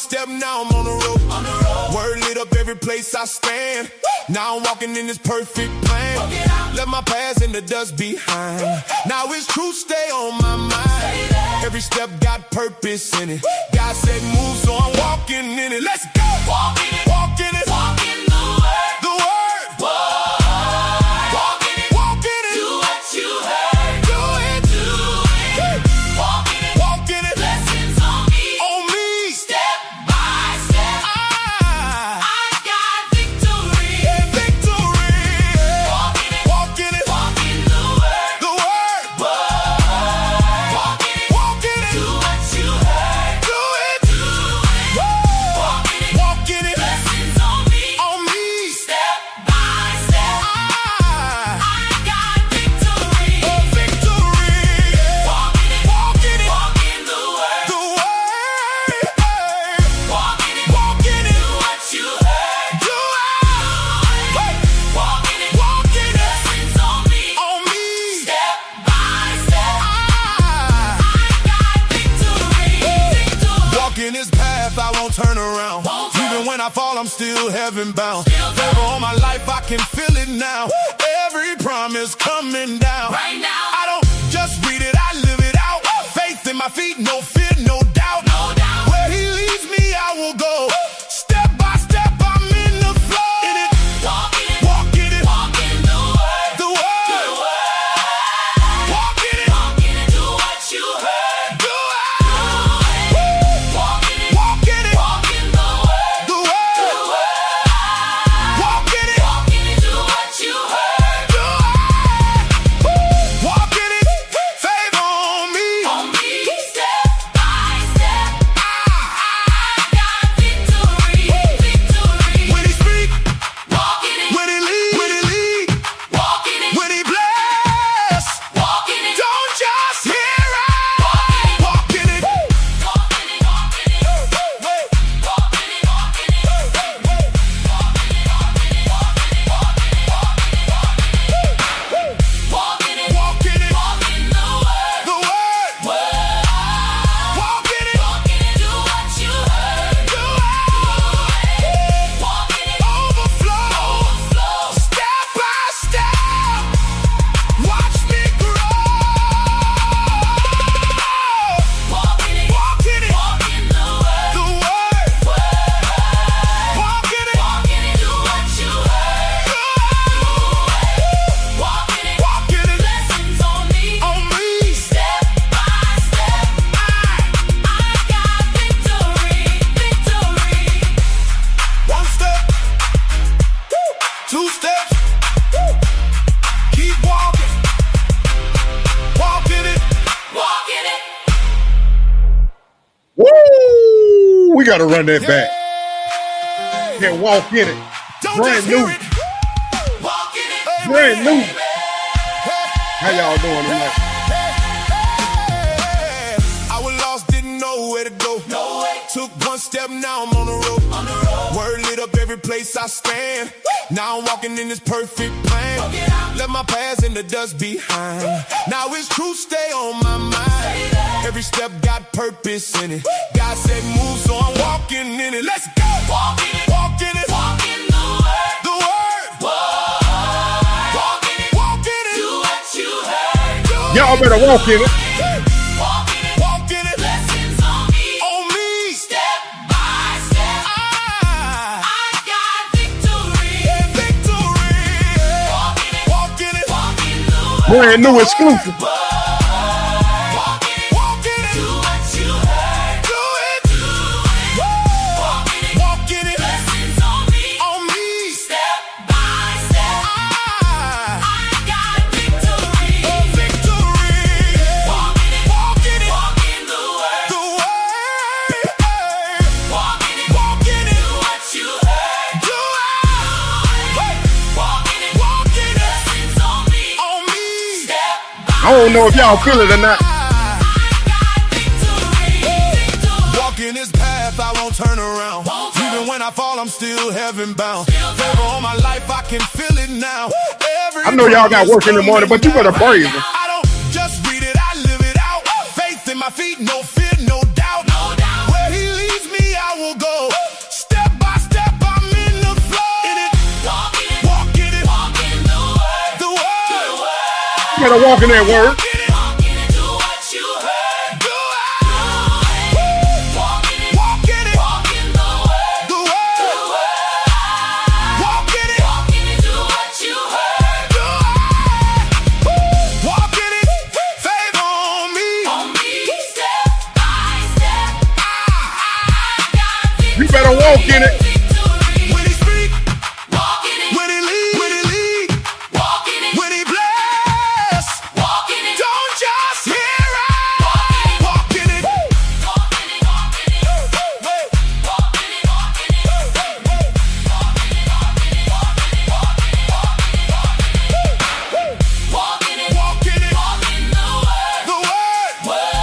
step, now I'm on the road. Word lit up every place I stand. Now I'm walking in this perfect plan. Left my past in the dust behind. Now it's true, stay on my mind. Every step got purpose in it. God said move, so I'm walking in it. Let's go. Walk in it. Walk in it. Walk in the word. The word. Whoa. Walk in it. Walk in it. Do what you heard. Do it. Do it. Walk in it. Walk in it. Blessings on me. On me. Step by step. I got victory. Victory. Walk in it. Walk in it. Walk in the word. The word. Whoa. Walk in it. Walk in it. Do what you heard. Do it. Do it. Walk in it. Walk in it. Blessings on me. On me. Step by step. I got victory. Victory. Walk in it. Walk in it. Walk in the word. The word. Walk in it. Walk in it. Do what you heard. Do it. Walk in it. Walk in it. Blessings on me. On me. Step by step. I got victory. Victory. Walking this path, I won't turn around. Even when I fall, I'm still heaven bound. Favor on my life, I can feel it now. Every promise coming down. Right now. I don't just read it, I live it out. Faith in my feet, no fear, no doubt. No doubt. Where he leads me, I will go. Step by step, I'm in the flow. In it. Walk in it. Walk in it. Walk in the word. The word. The word. Walk in it. Walk in it. Do what you heard. Do it. Walk in it. Walk in it. Walk in the word. The word. The word. Walk in it. Walk in it. Do what you heard. Do it. Walk in it. Favor on me. On me. Step by step. I got victory. Victory. When he speak, walk in it. When he lead, walk in it. When he bless, walk in it. Don't just hear it. Walk in it. Walk in it. Walk in it. Walk in it. Walk in it. Walk in it. Walk in it. Walk in it. Walk in it. Walk in it. Walk in the word. The word. Walk in it. Walk in it. Do what you heard. Do it. Walk in it. Overflow. Overflow. Step by step. Watch me grow. Walk in it. Walk in it. Walk in the word. The word. Walk in it. Walk in it. Do what you heard. Do it. Walk in it. Walk in it. Blessings on me. On me. Step by step. I got victory. Victory. One step. Two steps. Keep walking. Walk in it. Walk in it. Woo! We gotta run that back. Can't walk in it. Don't Brand just new. hear it. Walk in it. Brand new. How y'all doing tonight? I was lost, didn't know where to go. Took one step, now I'm on the road. Word lit up every place I stand. Now I'm walking in this perfect plan. Left my past in the dust behind. Now it's true, stay on my mind. Every step got purpose in it. God said move, so I'm walking in it. Let's go. Walk in it. Walk in it. Walk in the word. The word. Walk in it. Walk in it. Do what you heard. Y'all better walk in it. Walk in it. Walk in it. Blessings on me. On me. Step by step. I got victory. Victory. Walk in it. Walk in it. Walk in the word. Brand new exclusive. Walk in it. Walk in it. Do what you heard. Do it. Do it. Walk in it. Walk in it. Blessings on me. On me. Step by step. I got victory. Victory. Walk in it. Walk in it. Walk in the word. The word. Walk in it. Walk in it. Do what you heard. Do it. Walk in it. Walk in it. Blessings on me. On me. Step by I don't know if y'all feel it or not. Walking this path, I won't turn around. Even when I fall, I'm still heaven bound. Favor on my life, I can feel it now. Every I know y'all got work in the morning, but you better praise him. I don't just read it, I live it out. Faith in my feet, no fear, no doubt. Where he leads me, I will go. better walk in that word. You better walk in it. When he speak, walk in it. When he lead, walk in it. When he bless, walk in it. Don't just hear it, walk in it. Walk in it, walk in it. Walk in it, walk in it. Walk in it, walk in it. Walk in it, walk in it. Walk in it, walk in it. Walk in the word. Walk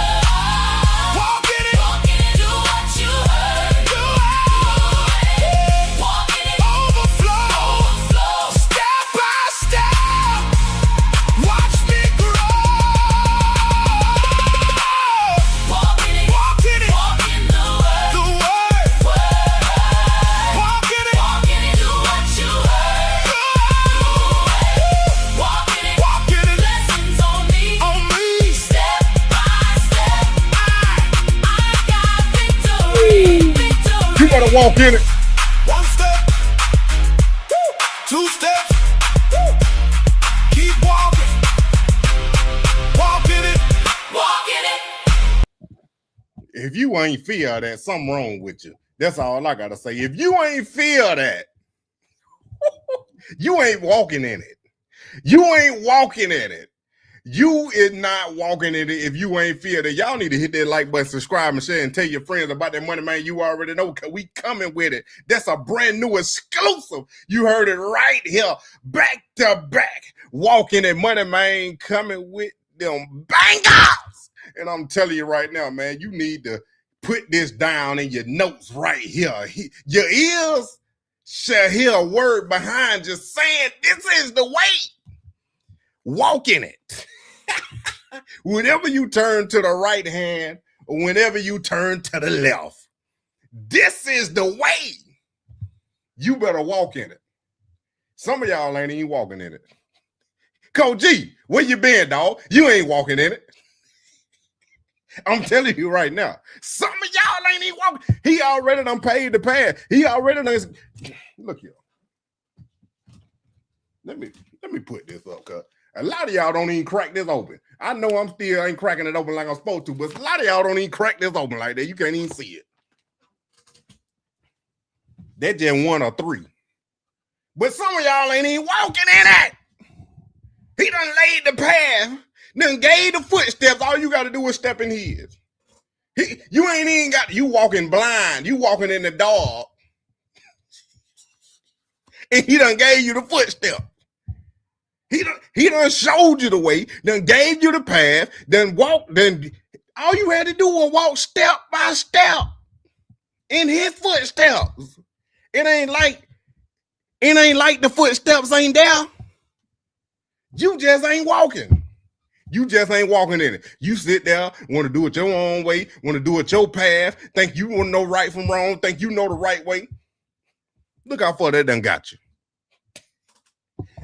in it. Walk in it. Do what you heard. Do it. You better walk in it. One step, two steps, keep walking, walk in it, walk in it. If you ain't feel that, something wrong with you. That's all I gotta say. If you ain't feel that, you ain't walking in it. You ain't walking in it. You is not walking in it if you ain't feel that. Y'all need to hit that like button, subscribe, and share, and tell your friends about that Money Man. You already know, because we coming with it. That's a brand new exclusive. You heard it right here, back to back. Walking it, Money Man coming with them bangers. And I'm telling you right now, man, you need to put this down in your notes right here. Your ears shall hear a word behind you saying, this is the way. Walk in it. Whenever you turn to the right hand, or whenever you turn to the left, this is the way. You better walk in it. Some of y'all ain't even walking in it. Coach G, where you been, dog? You ain't walking in it. I'm telling you right now. Some of y'all ain't even walking. He already done paid the pass. He already done. Look here. Let me put this up, cuz a lot of y'all don't even crack this open. I know I'm still ain't cracking it open like I'm supposed to, but a lot of y'all don't even crack this open like that. You can't even see it. That's just one or three. But some of y'all ain't even walking in it. He done laid the path, done gave the footsteps. All you got to do is step in his. You ain't even got, you walking blind. You walking in the dark. And he done gave you the footsteps. He done showed you the way, done gave you the path, done walked, then all you had to do was walk step by step in his footsteps. It ain't like the footsteps ain't there. You just ain't walking. You just ain't walking in it. You sit there, want to do it your own way, want to do it your path, think you want to know right from wrong, think you know the right way. Look how far that done got you.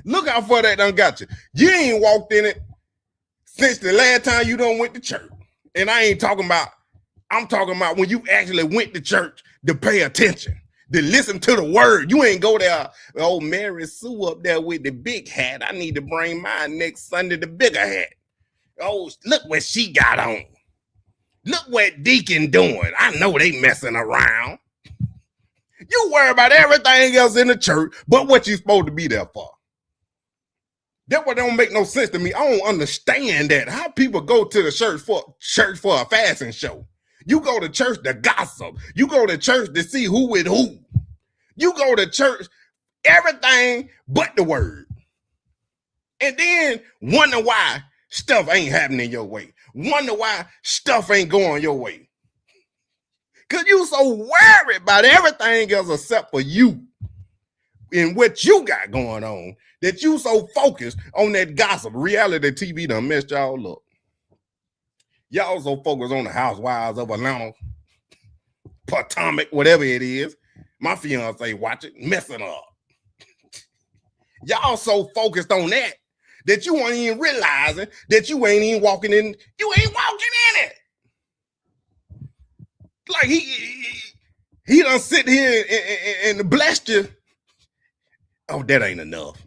Look how far that done got you. You ain't walked in it since the last time you done went to church. And I ain't talking about, I'm talking about when you actually went to church to pay attention, to listen to the word. You ain't go there, oh, Mary Sue up there with the big hat. I need to bring mine next Sunday, the bigger hat. Oh, look what she got on. Look what Deacon doing. I know they messing around. You worry about everything else in the church, but what you supposed to be there for. That what don't make no sense to me. I don't understand that. How people go to the church for a fashion show. You go to church to gossip. You go to church to see who with who. You go to church, everything but the word. And then wonder why stuff ain't happening your way. Wonder why stuff ain't going your way. Because you so worried about everything else except for you and what you got going on that you so focused on that gossip. Reality TV done messed y'all up. Y'all so focused on the housewives of Atlanta, Potomac, whatever it is. My fiance watch it, messing up. Y'all so focused on that that you ain't even realizing that you ain't even walking in. You ain't walking in it. Like he done sit here and blessed you. Oh, that ain't enough.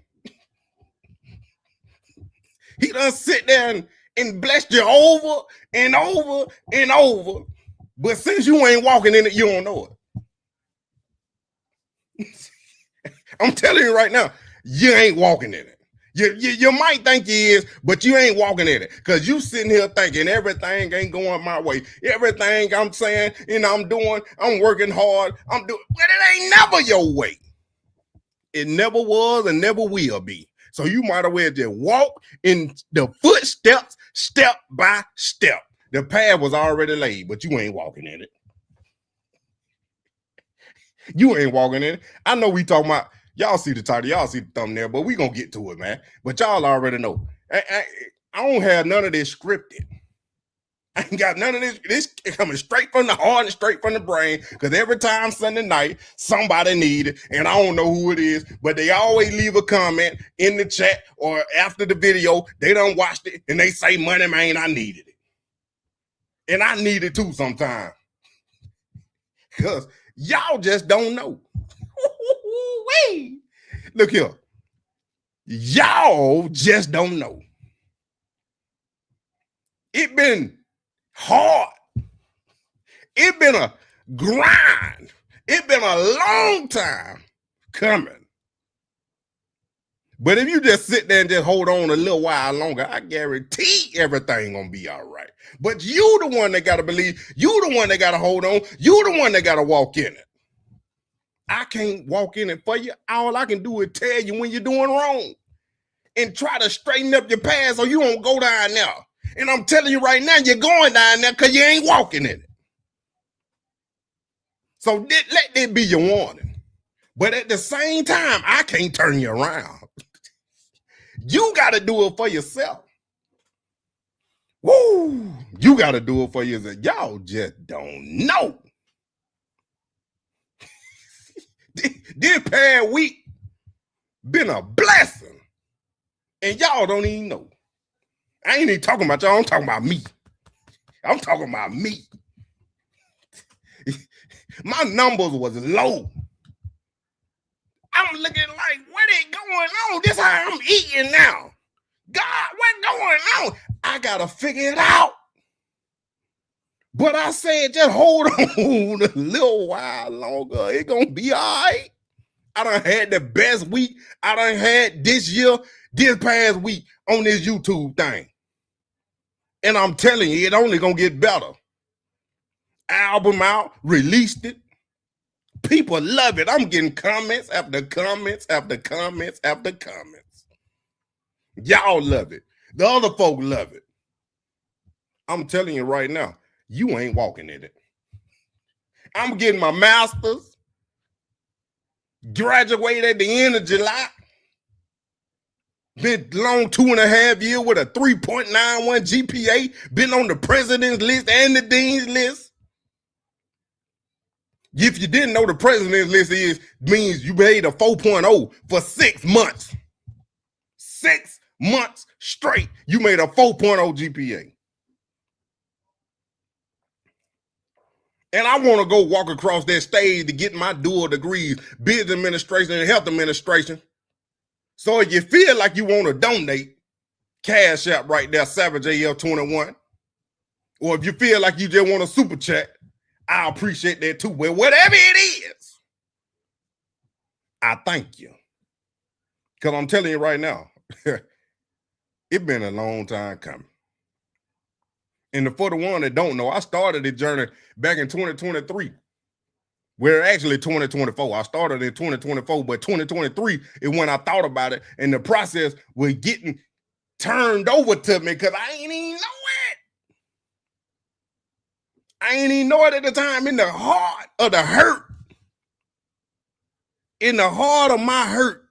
He done sit there and blessed you over and over and over. But since you ain't walking in it, you don't know it. I'm telling you right now, you ain't walking in it. You might think you is, but you ain't walking in it. Because you sitting here thinking everything ain't going my way. Everything I'm saying, I'm doing, I'm working hard. I'm doing, but it ain't never your way. It never was and never will be. So you might as well just walk in the footsteps, step by step. The path was already laid, but you ain't walking in it. You ain't walking in it. I know we talking about, y'all see the title, y'all see the thumbnail, but we gonna get to it, man. But y'all already know. I don't have none of this scripted. I ain't got none of this. This coming straight from the heart and straight from the brain. Because every time Sunday night, somebody need it, and I don't know who it is, but they always leave a comment in the chat or after the video. They done watched it, and they say, "Money Man, I needed it," and I need it too sometimes. Because y'all just don't know. Look here. Y'all just don't know. It been hard. It been a grind. It been a long time coming. But if you just sit there and just hold on a little while longer, I guarantee everything gonna be all right. But you the one that gotta believe. You the one that gotta hold on. You the one that gotta walk in it. I can't walk in it for you. All I can do is tell you when you're doing wrong and try to straighten up your path so you don't go down there. And I'm telling you right now, you're going down there because you ain't walking in it. So let that be your warning. But at the same time, I can't turn you around. You got to do it for yourself. Woo! You got to do it for yourself. Y'all just don't know. This past week been a blessing. And y'all don't even know. I ain't even talking about y'all. I'm talking about me. I'm talking about me. My numbers was low. I'm looking like, what is going on? This how I'm eating now. God, what's going on? I gotta figure it out. But I said, just hold on a little while longer. It's gonna be all right. I done had the best week I done had this year, this past week on this YouTube thing. And I'm telling you, it only gonna get better. Album out, released it. People love it. I'm getting comments after comments after comments after comments. Y'all love it. The other folk love it. I'm telling you right now, you ain't walking in it. I'm getting my master's. Graduated at the end of July. Been long 2.5 years with a 3.91 GPA. Been on the president's list and the dean's list. If you didn't know, the president's list means you made a 4.0 for 6 months. 6 months straight, you made a 4.0 GPA. And I want to go walk across that stage to get my dual degrees, business administration and health administration. So if you feel like you want to donate, Cash App right there, SavageAL21. Or if you feel like you just want a super chat, I appreciate that too. Well, whatever it is, I thank you. Because I'm telling you right now, it's been a long time coming. And for the one that don't know, I started the journey back in 2023. We're actually 2024. I started in 2024, but 2023 is when I thought about it, and the process was getting turned over to me because I ain't even know it. I ain't even know it at the time. In the heart of the hurt, in the heart of my hurt,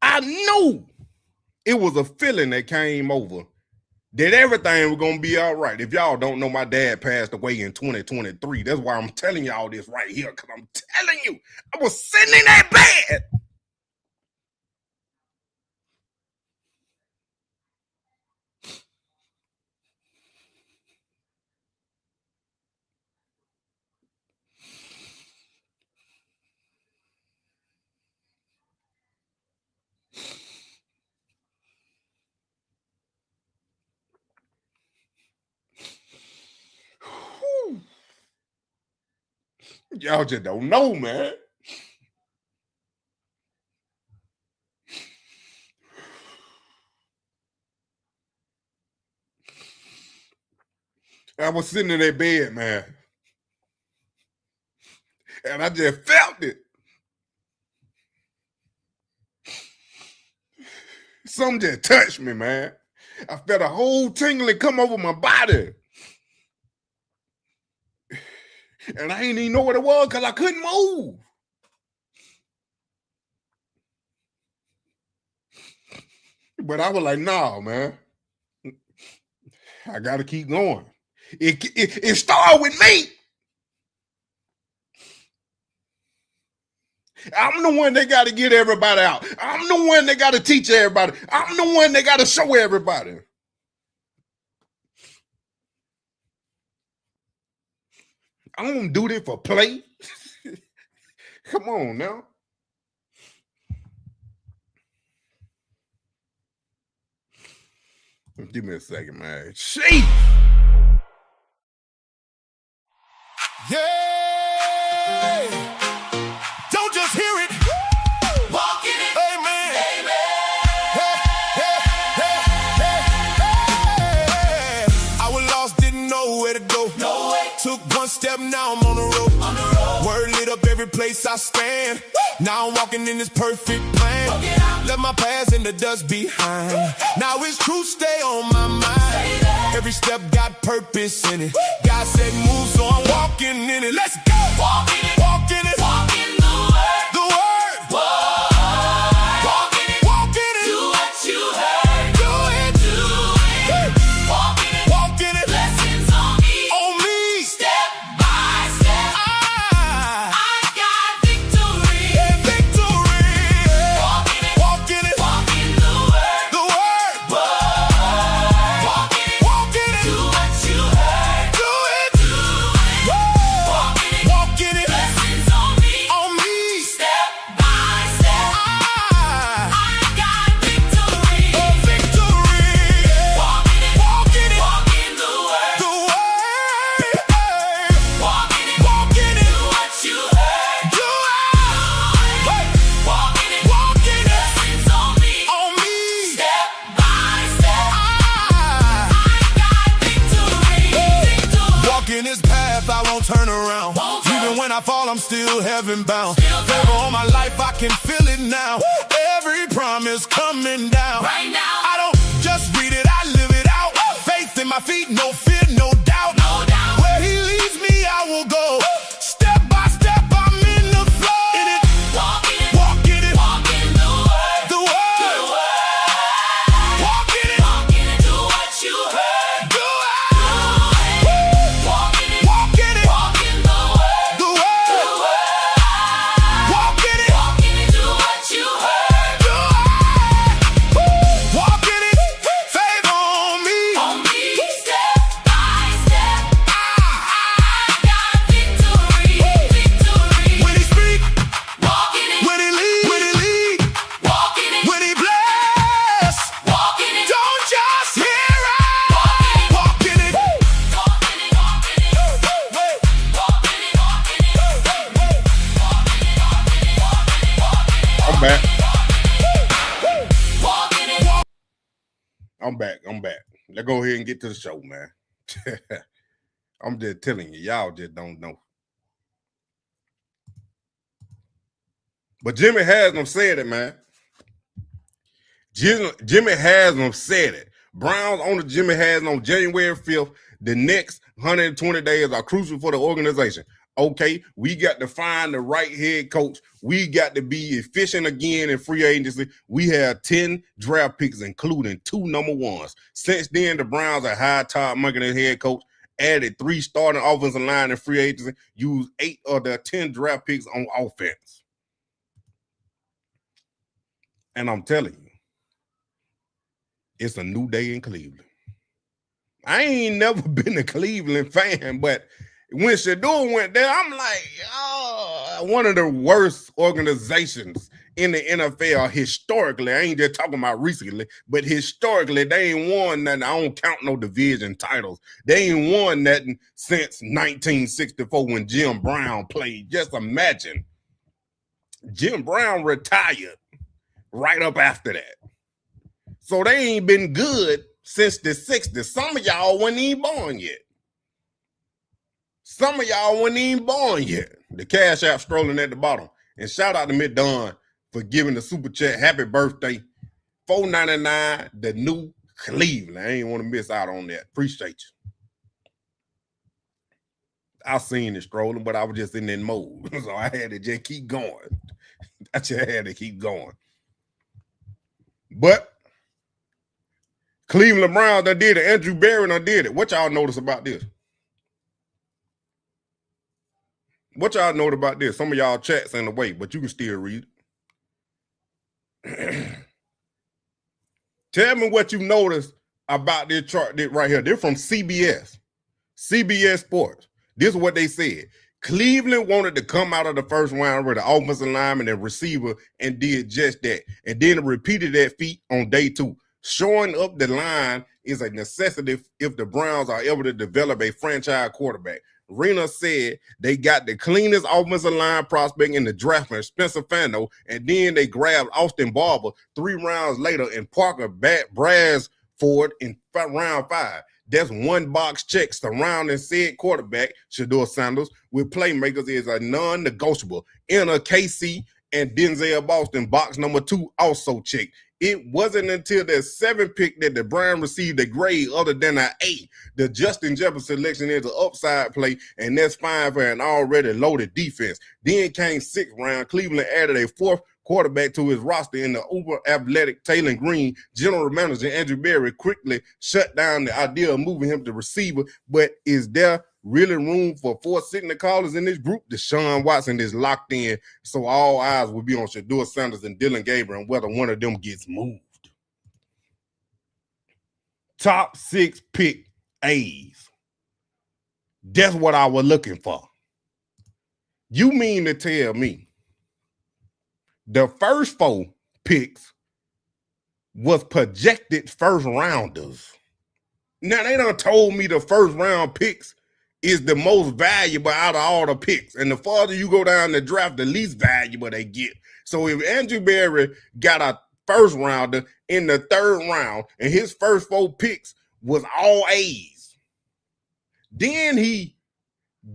I knew it was a feeling that came over that everything was going to be all right. If y'all don't know, my dad passed away in 2023. That's why I'm telling y'all this right here, because I'm telling you, I was sitting in that bed. Y'all just don't know, man. I was sitting in that bed, man, and I just felt it. Something just touched me, man. I felt a whole tingling come over my body. And I ain't even know what it was because I couldn't move. But I was like, nah, man. I got to keep going. It started with me. I'm the one that got to get everybody out. I'm the one that got to teach everybody. I'm the one that got to show everybody. I don't do this for play. Come on now. Give me a second, man. Sheesh. Yeah. Don't just hear it. Walk in it. Amen. Amen. Hey. I was lost, didn't know where to go. No way. Took one step, now I'm on the road. Word lit up every place I stand. Now I'm walking in this perfect plan. Left my past in the dust behind. Now it's truth stay on my mind. Every step got purpose in it. God said move, so I'm walking in it. Let's go. Walk in it. Walk in it. Walk in the word. The word. Word. Walk in it. Walk in it. Do what you heard. Do it. Do it. Walk in it. Walk in it. Blessings on me. On me. Step by step. I got victory. Yeah, victory. Walk in it. Walk in it. Walk in the word. The word. Word. Walk in it. Walk in it. Do what you heard. Do it. Do it. Walk in it. Walk in it. Blessings on me. On me. Step by step. I got victory. Victory. Walk in it. Walk in it. Walk in the word. The word. Walk in it. Walk in it. Do what you heard. Do it. Walk in it. Walk in it. Blessings on me. On me. Step by step. I got victory. Victory. Walk in this path, I won't turn around. Even when I fall, I'm still heaven bound. Favor on my life, I can feel it now. Every promise coming down. Right now. I don't just read it, I live it out. Faith in my feet, no fear, no doubt. No doubt. Where he leads me, I will go. Step by step, I'm in the flow. In it. Walk in it. Walk in it. Walk in the word. The word. The word. Walk in it. Walk in it. Do what you heard. Do it. Walk in it. Walk in it. Walk in the word. The word. The word. Walk in it. Walk in it. Do what you heard. Do it. Walk in it. Favor on me. On me. Step by step. I got victory. Victory. When he speak. Walk in it. When he lead. When he lead. Walk in it. When he bless. Walk in it. Don't just hear it. Walk in it. Walk in it. Walk in it. Walk in it. Walk in it. Walk in it. I'm back. Walk in it. I'm back. Let's go ahead and get to the show, man. I'm just telling you, y'all just don't know. But Jimmy Haslam said it, man. Jimmy Haslam said it. Browns owner Jimmy Haslam on January 5th. The next 120 days are crucial for the organization. Okay, we got to find the right head coach. We got to be efficient again in free agency. We have 10 draft picks, including 2 number ones. Since then, the Browns are hired Todd Monken as head coach, added 3 starting offensive line in free agency, used 8 of their 10 draft picks on offense. And I'm telling you, it's a new day in Cleveland. I ain't never been a Cleveland fan, but when Shedeur went there, I'm like, oh, one of the worst organizations in the NFL historically. I ain't just talking about recently, but historically, they ain't won nothing. I don't count no division titles. They ain't won nothing since 1964 when Jim Brown played. Just imagine. Jim Brown retired right up after that. So they ain't been good since the 60s. Some of y'all wasn't even born yet. Some of y'all wasn't even born yet. The Cash App strolling at the bottom. And shout out to Miss Dawn for giving the super chat. Happy birthday. $4.99, the new Cleveland. I ain't want to miss out on that. Appreciate you. I seen it strolling, but I was just in that mode. So I had to just keep going. I just had to keep going. But Cleveland Browns done did it. Andrew Berry done did it. What y'all notice about this? What y'all notice about this? Some of y'all chats in the way, but you can still read it. Tell me what you noticed about this chart right here. They're from CBS. CBS Sports. This is what they said. Cleveland wanted to come out of the first round with the offensive lineman and receiver and did just that. And then repeated that feat on day 2. Showing up the line is a necessity if the Browns are able to develop a franchise quarterback. Rena said they got the cleanest offensive line prospect in the draft from Spencer Fano, and then they grabbed Austin Barber 3 rounds later and Parker Brasford in round 5. That's one box check surrounding said quarterback, Shedeur Sanders, with playmakers is a non-negotiable. Enter KC and Denzel Boston, box number 2, also checked. It wasn't until the 7th pick that the Browns received a grade other than an A. The Justin Jefferson selection is an upside play, and that's fine for an already loaded defense. Then came 6th round. Cleveland added a 4th quarterback to his roster in the uber athletic Taylor Green. General manager Andrew Berry quickly shut down the idea of moving him to receiver. But is there really room for 4 signal callers in this group? Deshaun Watson is locked in, so all eyes will be on Shedeur Sanders and Dylan Gabriel and whether one of them gets moved. Top 6 pick A's. That's what I was looking for. You mean to tell me the first 4 picks was projected first rounders? Now, they done told me the first round picks is the most valuable out of all the picks. And the farther you go down the draft, the least valuable they get. So if Andrew Berry got a first rounder in the 3rd round and his first 4 picks was all A's, then he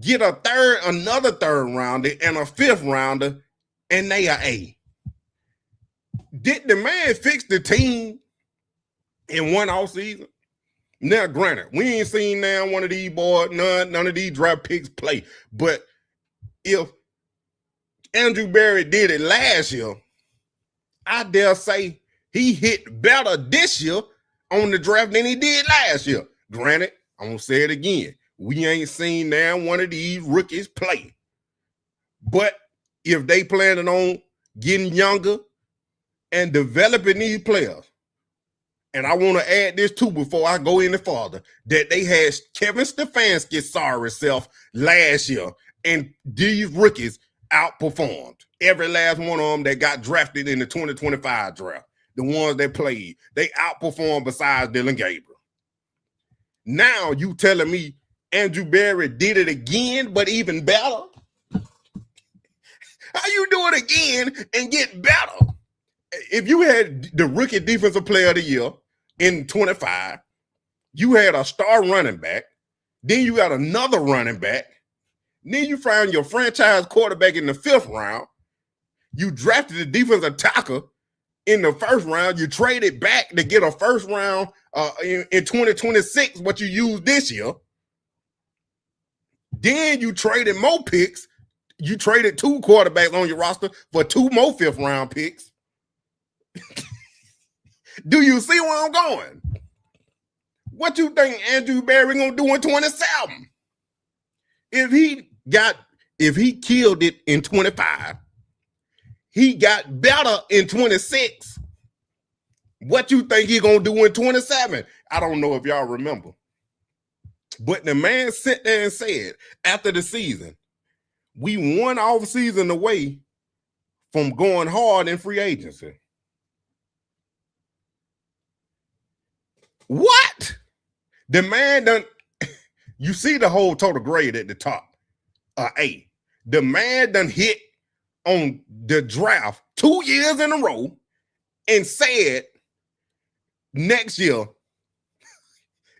get another 3rd rounder and a 5th rounder and they are A. Did the man fix the team in one offseason? Now, granted, we ain't seen now one of these boys, none of these draft picks play. But if Andrew Berry did it last year, I dare say he hit better this year on the draft than he did last year. Granted, I'm going to say it again. We ain't seen now one of these rookies play. But if they planning on getting younger and developing these players, and I want to add this too before I go any farther, that they had Kevin Stefanski's sorry self last year, and these rookies outperformed every last one of them that got drafted in the 2025 draft. The ones that played, they outperformed besides Dylan Gabriel. Now you telling me Andrew Berry did it again, but even better? How you do it again and get better? If you had the rookie defensive player of the year in 25, you had a star running back, then you got another running back, then you found your franchise quarterback in the 5th round, you drafted the defensive tackle in the 1st round, you traded back to get a 1st round in 2026, what you used this year, then you traded more picks, you traded 2 quarterbacks on your roster for 2 more 5th round picks. Do you see where I'm going? What you think Andrew Berry gonna do in 27? If he killed it in 25, he got better in 26. What you think he gonna do in 27? I don't know if y'all remember. But the man sat there and said after the season, We one off season away from going hard in free agency. What? The man done, you see the whole total grade at the top, A. The man done hit on the draft 2 years in a row and said next year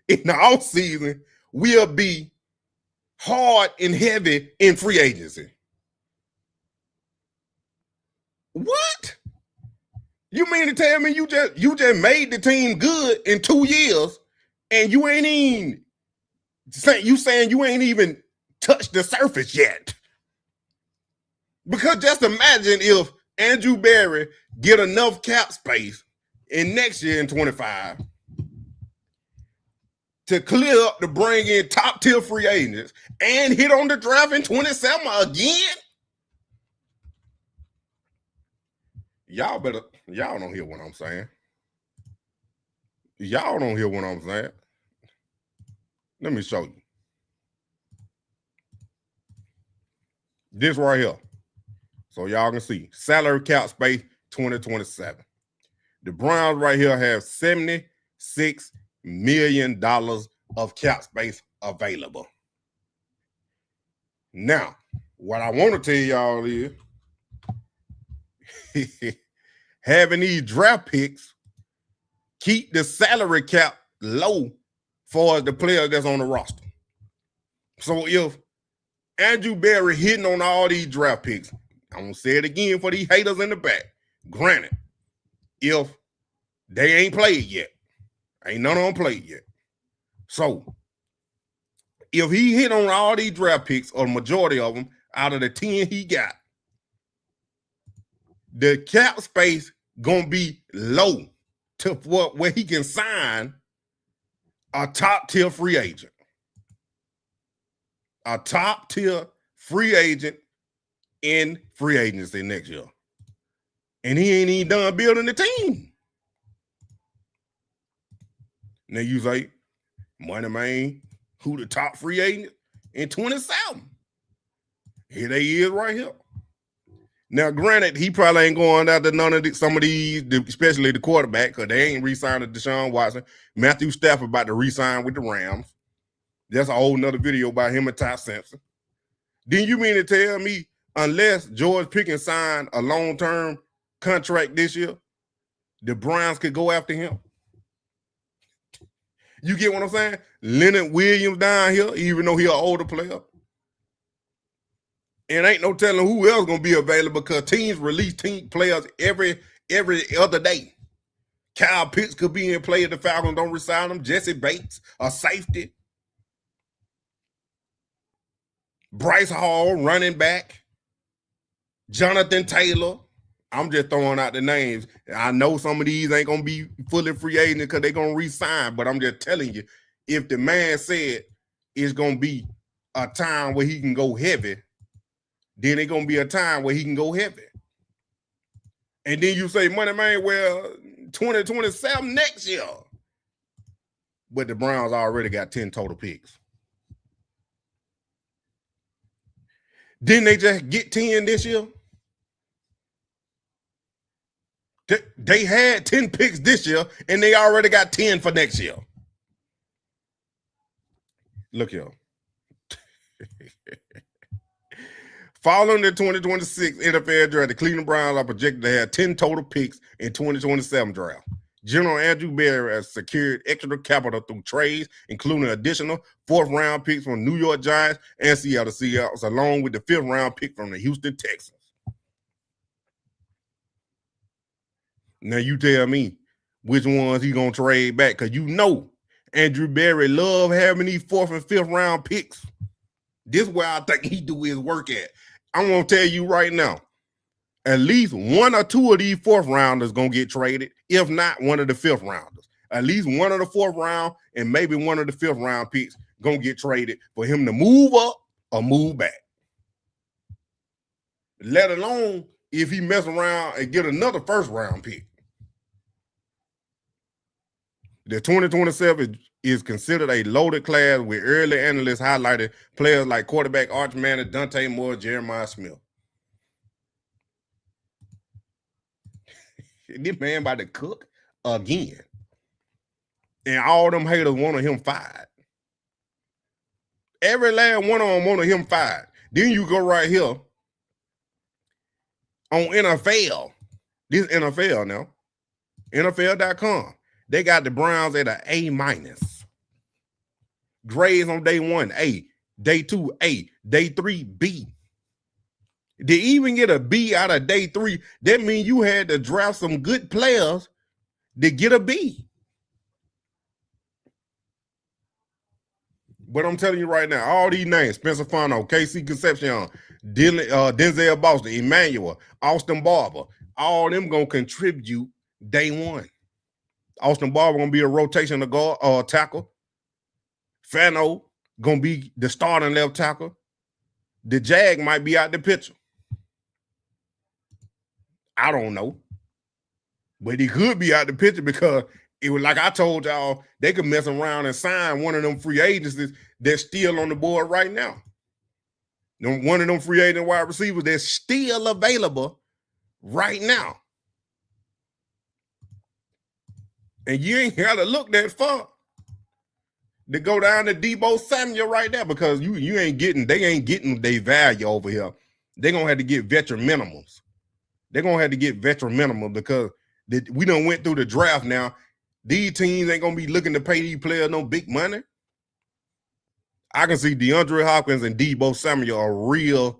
in the off season we'll be hard and heavy in free agency. What? You mean to tell me you just made the team good in 2 years and you ain't even saying you ain't even touched the surface yet? Because just imagine if Andrew Berry get enough cap space in next year in 25 to clear up to bring in top tier free agents and hit on the draft in 27 again. Y'all don't hear what I'm saying. Y'all don't hear what I'm saying. Let me show you. This right here. So y'all can see salary cap space 2027. The Browns right here have $76 million of cap space available. Now, what I want to tell y'all is having these draft picks keep the salary cap low for the players that's on the roster. So if Andrew Berry hitting on all these draft picks, I'm going to say it again for these haters in the back. Granted, if they ain't played yet, ain't none of them played yet. So if he hit on all these draft picks, or the majority of them, out of the 10 he got, the cap space gonna be low to where he can sign a top tier free agent. A top tier free agent in free agency next year. And he ain't even done building the team. Now you say, money man, who the top free agent in 27? Here they is right here. Now, granted, he probably ain't going after none of some of these, especially the quarterback, because they ain't re-signing Deshaun Watson. Matthew Stafford about to re-sign with the Rams. That's a whole nother video about him and Ty Simpson. Then you mean to tell me, unless George Pickens signed a long-term contract this year, the Browns could go after him? You get what I'm saying? Leonard Williams down here, even though he an older player. And ain't no telling who else gonna be available because teams release team players every other day. Kyle Pitts could be in play if the Falcons don't resign him. Jesse Bates, a safety. Bryce Hall, running back. Jonathan Taylor. I'm just throwing out the names. I know some of these ain't gonna be fully free agent because they're gonna resign, but I'm just telling you, if the man said it's gonna be a time where he can go heavy, then it's going to be a time where he can go heavy. And then you say, money man, well, 2027 next year. But the Browns already got 10 total picks. Didn't they just get 10 this year? They had 10 picks this year, and they already got 10 for next year. Look here. Following the 2026 NFL draft, the Cleveland Browns are projected to have 10 total picks in 2027 draft. General Andrew Berry has secured extra capital through trades, including additional fourth-round picks from New York Giants and Seattle Seahawks, along with the fifth-round pick from the Houston Texans. Now you tell me which ones he gonna trade back, because you know Andrew Berry love having these fourth and fifth round picks. This is where I think he do his work at. I'm going to tell you right now, at least one or two of these fourth rounders going to get traded, if not one of the fifth rounders. At least one of the fourth round and maybe one of the fifth round picks going to get traded for him to move up or move back. Let alone if he mess around and get another first round pick. The 2027 is considered a loaded class with early analysts highlighted players like quarterback Arch Manning, Dante Moore, Jeremiah Smith. This man about to cook again. And all them haters wanted him fired. Every last one of them wanted him fired. Then you go right here on NFL. This NFL now. NFL.com. They got the Browns at an A-. Grades on day 1, A. Day 2, A. Day 3, B. To even get a B out of day 3, that means you had to draft some good players to get a B. But I'm telling you right now, all these names, Spencer Fano, KC Concepcion, Denzel Boston, Emmanuel, Austin Barber, all them going to contribute day 1. Austin Barber going to be a rotation of guard, tackle. Fano going to be the starting left tackle. The Jag might be out the picture. I don't know. But he could be out the picture because it was like I told y'all, they could mess around and sign one of them free agencies that's still on the board right now. One of them free agent wide receivers that's still available right now. And you ain't got to look that far to go down to Deebo Samuel right there because they ain't getting their value over here. They're going to have to get veteran minimums. They're going to have to get veteran minimum because we done went through the draft now. These teams ain't going to be looking to pay these players no big money. I can see DeAndre Hopkins and Deebo Samuel a real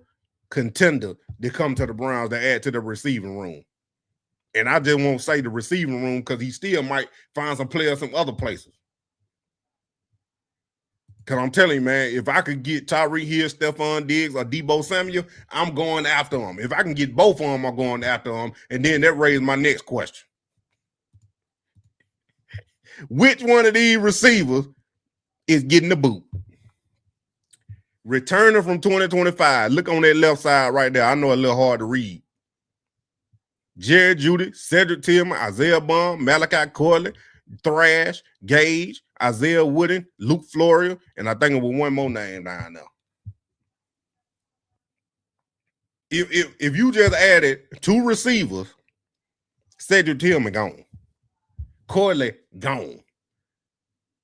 contender to come to the Browns to add to the receiving room. And I just won't say the receiving room because he still might find some players some other places. Because I'm telling you, man, if I could get Tyreek Hill, Stephon Diggs, or Deebo Samuel, I'm going after them. If I can get both of them, I'm going after them. And then that raises my next question. Which one of these receivers is getting the boot? Returning from 2025. Look on that left side right there. I know it's a little hard to read. Jared Jeudy, Cedric Tillman, Isaiah Bond, Malachi Corley, Thrash, Gage, Isaiah Wooden, Luke Florio, and I think it was one more name down there. If you just added 2 receivers, Cedric Tillman gone. Corley gone.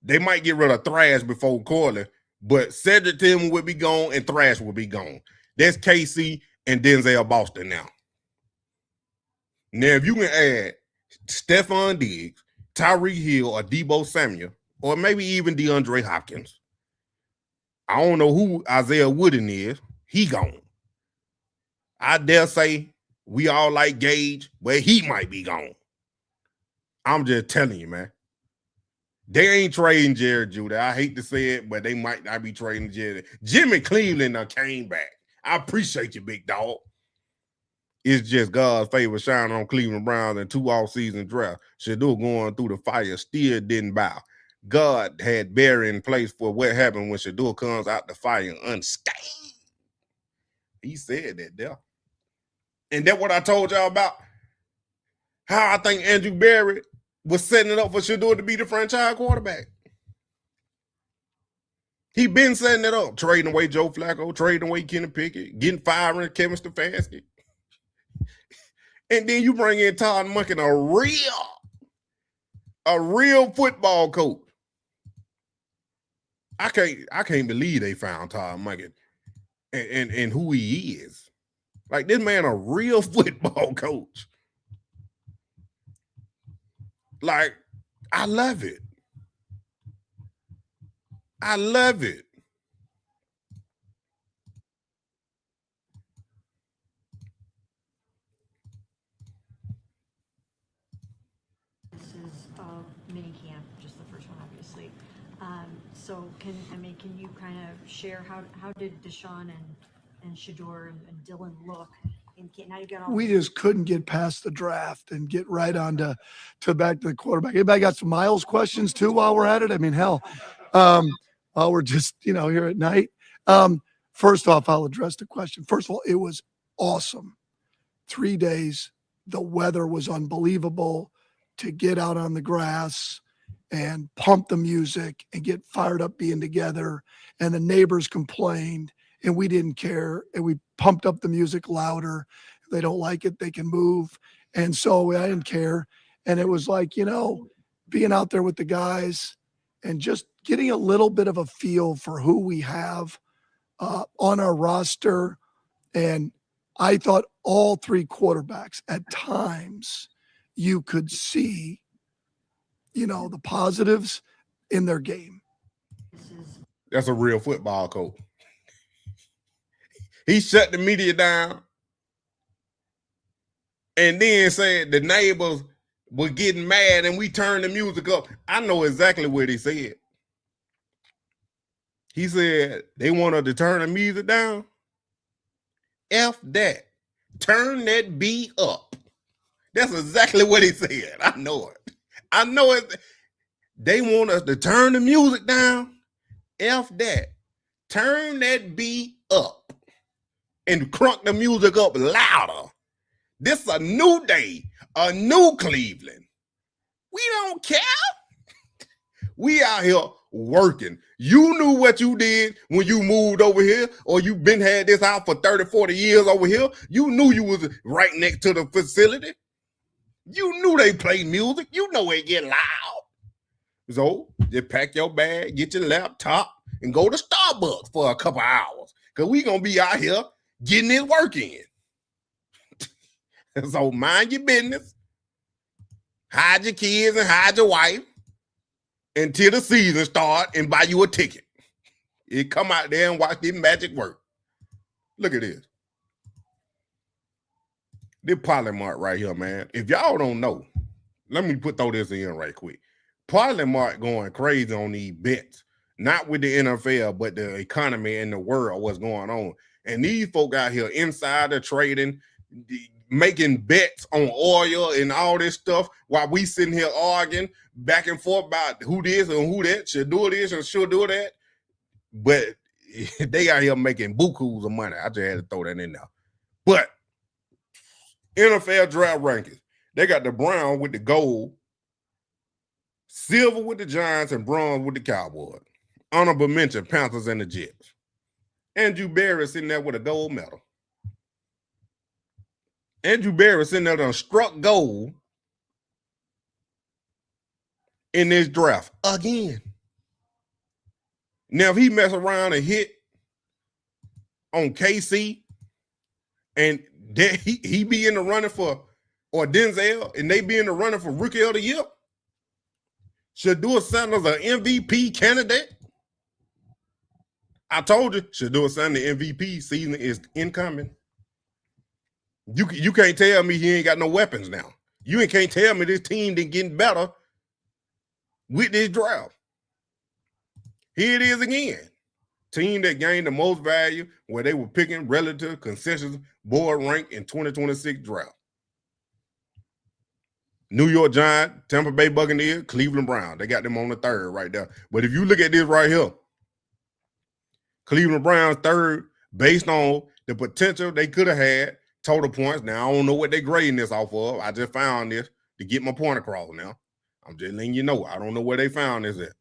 They might get rid of Thrash before Corley, but Cedric Tillman would be gone and Thrash would be gone. That's KC and Denzel Boston now. Now, if you can add Stephon Diggs, Tyreek Hill, or Deebo Samuel, or maybe even DeAndre Hopkins, I don't know who Isaiah Wooden is. He gone. I dare say we all like Gage, but he might be gone. I'm just telling you, man. They ain't trading Jared Jeudy. I hate to say it, but they might not be trading Jared. Jimmy Cleveland came back. I appreciate you, big dog. It's just God's favor shining on Cleveland Browns and 2 off-season drafts. Shedeur going through the fire still didn't bow. God had Barry in place for what happened when Shedeur comes out the fire unscathed. He said that there. And that's what I told y'all about. How I think Andrew Barry was setting it up for Shedeur to be the franchise quarterback. He been setting it up. Trading away Joe Flacco, trading away Kenny Pickett, getting firing Kevin Stefanski. And then you bring in Todd Monken, a real football coach. I can't believe they found Todd Monken and who he is. Like, this man a real football coach. Like, I love it. I love it. This is mini camp, just the first one, obviously. So can you kind of share how did Deshaun and Shedeur and Dylan look? Now you got all. We just couldn't get past the draft and get right on to back to the quarterback. Anybody got some Miles questions too while we're at it? I mean, hell, while we're just here at night. First off, I'll address the question. First of all, it was awesome. 3 days. The weather was unbelievable. To get out on the grass and pump the music and get fired up being together. And the neighbors complained and we didn't care. And we pumped up the music louder. If they don't like it, they can move. And so I didn't care. And it was like, being out there with the guys and just getting a little bit of a feel for who we have on our roster. And I thought all three quarterbacks at times you could see, the positives in their game. That's a real football coach. He shut the media down and then said the neighbors were getting mad and we turned the music up. I know exactly what he said. He said they wanted to turn the music down. F that. Turn that beat up. That's exactly what he said. I know it. They want us to turn the music down. F that. Turn that beat up and crunk the music up louder. This is a new day, a new Cleveland. We don't care. We out here working. You knew what you did when you moved over here, or you been had this house for 30, 40 years over here. You knew you was right next to the facility. You knew they play music. You know it get loud. So just pack your bag, get your laptop, and go to Starbucks for a couple hours. Because we going to be out here getting this work in. So mind your business. Hide your kids and hide your wife until the season start and buy you a ticket. You come out there and watch this magic work. Look at this. This Polymart right here, man. If y'all don't know, let me throw this in right quick. Polymart going crazy on these bets, not with the NFL, but the economy and the world, what's going on. And these folk out here insider trading, making bets on oil and all this stuff while we sitting here arguing back and forth about who this and who that, should do this and should do that. But they out here making bukus of money. I just had to throw that in there. But NFL draft rankings, they got the Browns with the gold, silver with the Giants, and bronze with the Cowboys. Honorable mention, Panthers and the Jets. Andrew Berry sitting there with a gold medal. Andrew Berry sitting there done struck gold in this draft again. Now, if he mess around and hit on KC and he be in the running for, or Denzel, and they be in the running for Rookie of the Year, Shedeur Sanders an MVP candidate? I told you, Shedeur Sanders MVP season is incoming. You can't tell me he ain't got no weapons now. You can't tell me this team didn't get better with this draft. Here it is again. Team that gained the most value where they were picking relative consensus board rank in 2026 draft. New York Giants, Tampa Bay Buccaneers, Cleveland Browns. They got them on the third right there. But if you look at this right here, Cleveland Browns third based on the potential they could have had, total points. Now, I don't know what they're grading this off of. I just found this to get my point across now. I'm just letting you know. I don't know where they found this at.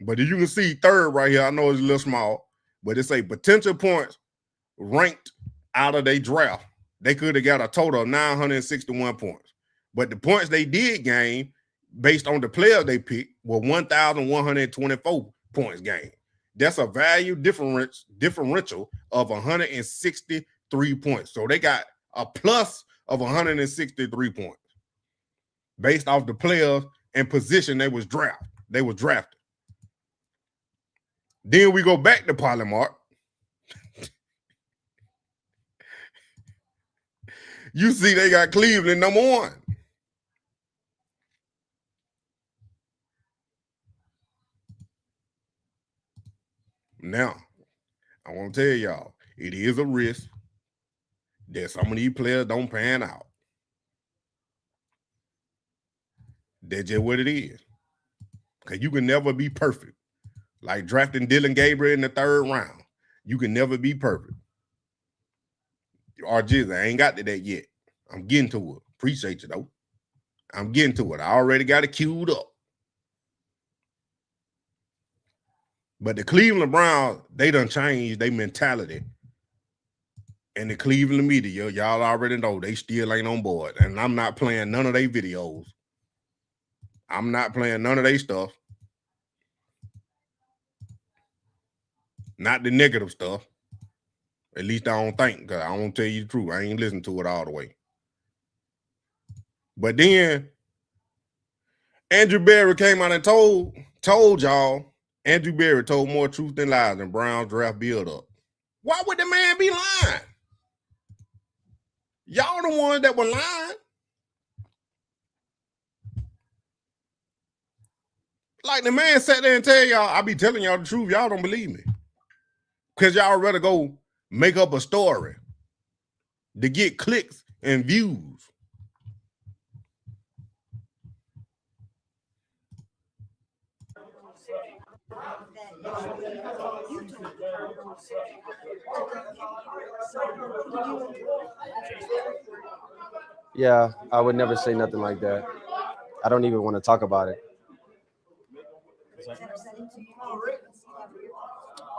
But as you can see, third right here, I know it's a little small, but it's a potential points ranked out of their draft. They could have got a total of 961 points. But the points they did gain based on the players they picked were 1,124 points gained. That's a value differential of 163 points. So they got a plus of 163 points based off the players and position they was drafted. Then we go back to Polymart. You see they got Cleveland number one. Now, I want to tell y'all, it is a risk that some of these players don't pan out. That's just what it is. Because you can never be perfect. Like drafting Dylan Gabriel in the third round. You can never be perfect. RJ, I ain't got to that yet. I'm getting to it. Appreciate you, though. I'm getting to it. I already got it queued up. But the Cleveland Browns, they done changed their mentality. And the Cleveland media, y'all already know they still ain't on board. And I'm not playing none of their videos. I'm not playing none of their stuff. Not the negative stuff. At least I don't think, because I won't tell you the truth. I ain't listening to it all the way. But then Andrew Berry came out and told y'all, Andrew Berry told more truth than lies in Browns draft build-up. Why would the man be lying? Y'all the ones that were lying. Like the man sat there and tell y'all, I be telling y'all the truth. Y'all don't believe me. Because y'all rather go make up a story to get clicks and views. Yeah, I would never say nothing like that. I don't even want to talk about it.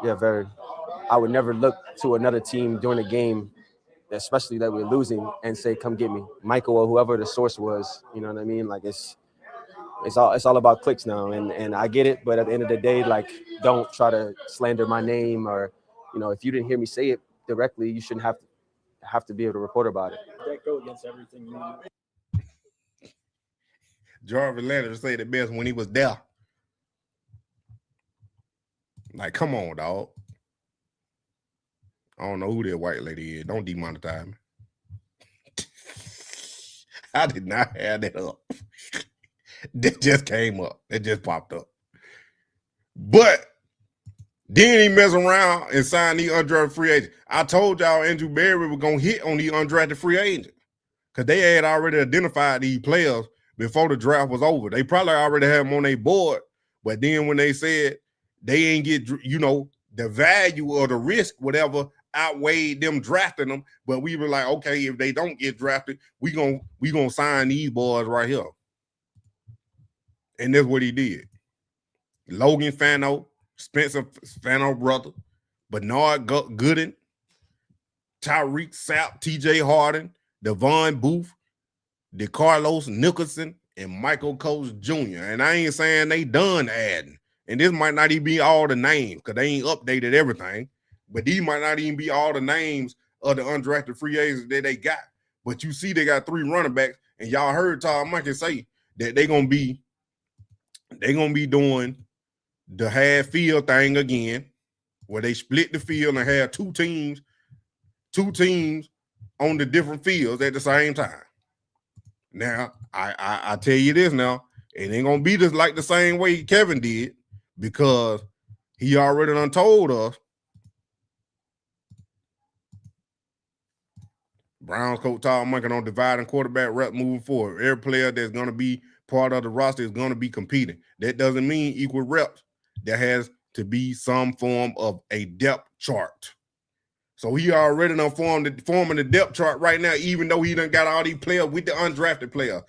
Yeah, very. I would never look to another team during a game, especially that we're losing, and say, "Come get me," Michael or whoever the source was. You know what I mean? Like it's all about clicks now, and I get it. But at the end of the day, like, don't try to slander my name, or if you didn't hear me say it directly, you shouldn't have to be able to report about it. That go against everything you do. Jarvis Landry said it best when he was there. Like, come on, dog. I don't know who that white lady is. Don't demonetize me. I did not have that up. That just came up. It just popped up. But then he mess around and sign the undrafted free agent. I told y'all Andrew Berry was going to hit on the undrafted free agent because they had already identified these players before the draft was over. They probably already had them on their board, but then when they said they ain't get, the value or the risk, whatever, outweighed them drafting them, but we were like, okay, if they don't get drafted, we gonna sign these boys right here. And that's what he did. Logan Fano, Spencer Fano brother, Bernard Gooden, Tyreek Sapp, TJ Harden, Devon Booth, DeCarlos Nicholson, and Michael Coates Jr. And I ain't saying they done adding. And this might not even be all the names because they ain't updated everything. But these might not even be all the names of the undrafted free agents that they got. But you see they got 3 running backs. And y'all heard Todd Monken say that they're gonna be doing the half field thing again, where they split the field and have two teams on the different fields at the same time. Now, I tell you this now, it ain't gonna be just like the same way Kevin did, because he already done told us Browns coach Todd Monken on dividing quarterback rep moving forward. Every player that's going to be part of the roster is going to be competing. That doesn't mean equal reps. There has to be some form of a depth chart. So he already done forming the depth chart right now, even though he done got all these players with the undrafted players.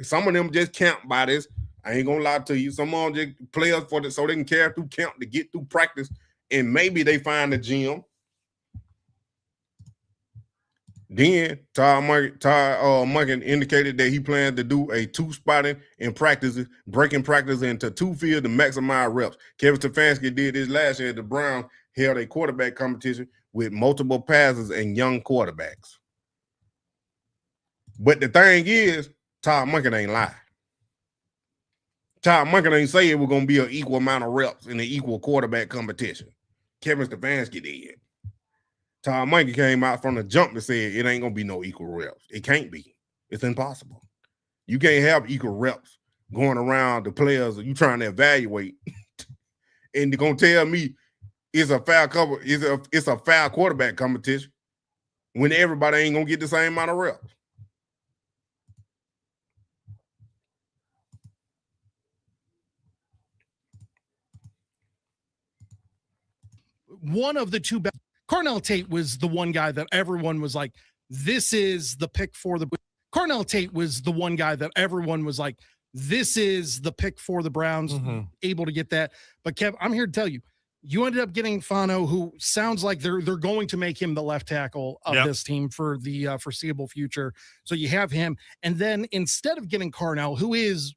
Some of them just count by this. I ain't gonna lie to you. Some of them just players so they can carry through camp to get through practice, and maybe they find the gym. Then Todd Monken indicated that he plans to do a 2-spotting in practices, breaking practice into 2 fields to maximize reps. Kevin Stefanski did this last year. The Browns held a quarterback competition with multiple passes and young quarterbacks. But the thing is, Todd Monken ain't lie. Todd Monken ain't say it was going to be an equal amount of reps in an equal quarterback competition. Kevin Stefanski did. Todd Monken came out from the jump and said it ain't going to be no equal reps. It can't be. It's impossible. You can't have equal reps going around the players you trying to evaluate. And they're going to tell me it's a foul quarterback competition when everybody ain't going to get the same amount of reps. One of the two best. Cornell Tate was the one guy that everyone was like, this is the pick for the. Cornell Tate was the one guy that everyone was like, this is the pick for the Browns, able to get that. But Kev, I'm here to tell you, you ended up getting Fano, who sounds like they're going to make him the left tackle of this team for the foreseeable future. So you have him. And then instead of getting Carnell, who is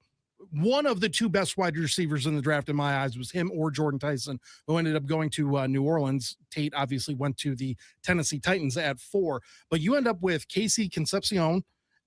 one of the two best wide receivers in the draft in my eyes, was him or Jordan Tyson, who ended up going to New Orleans. Tate obviously went to the Tennessee Titans at 4. But you end up with Casey Concepcion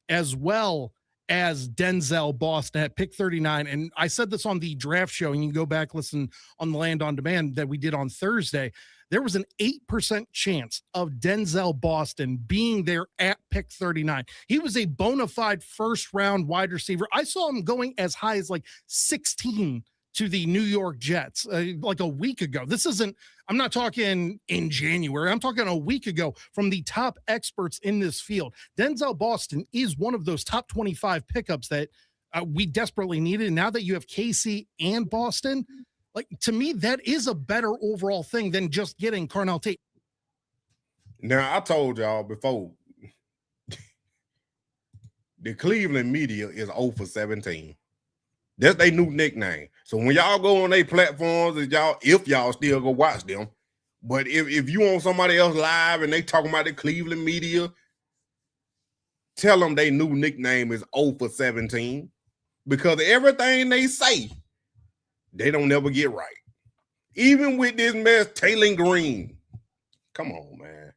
as well as Denzel Boston at pick 39. And I said this on the draft show, and you can go back, listen on the Land on Demand that we did on Thursday. There was an 8% chance of Denzel Boston being there at pick 39. He was a bona fide first round wide receiver. I saw him going as high as like 16 to the New York Jets like a week ago. This isn't, I'm not talking in January. I'm talking a week ago from the top experts in this field. Denzel Boston is one of those top 25 pickups that we desperately needed. And now that you have KC and Boston, like, to me, that is a better overall thing than just getting Carnell Tate. Now, I told y'all before, the Cleveland media is 0 for 17. That's their new nickname. So when y'all go on their platforms, if y'all still go watch them, but if you on somebody else live and they talking about the Cleveland media, tell them their new nickname is 0 for 17, because everything they say, they don't never get right. Even with this mess, Taylor Green. Come on, man.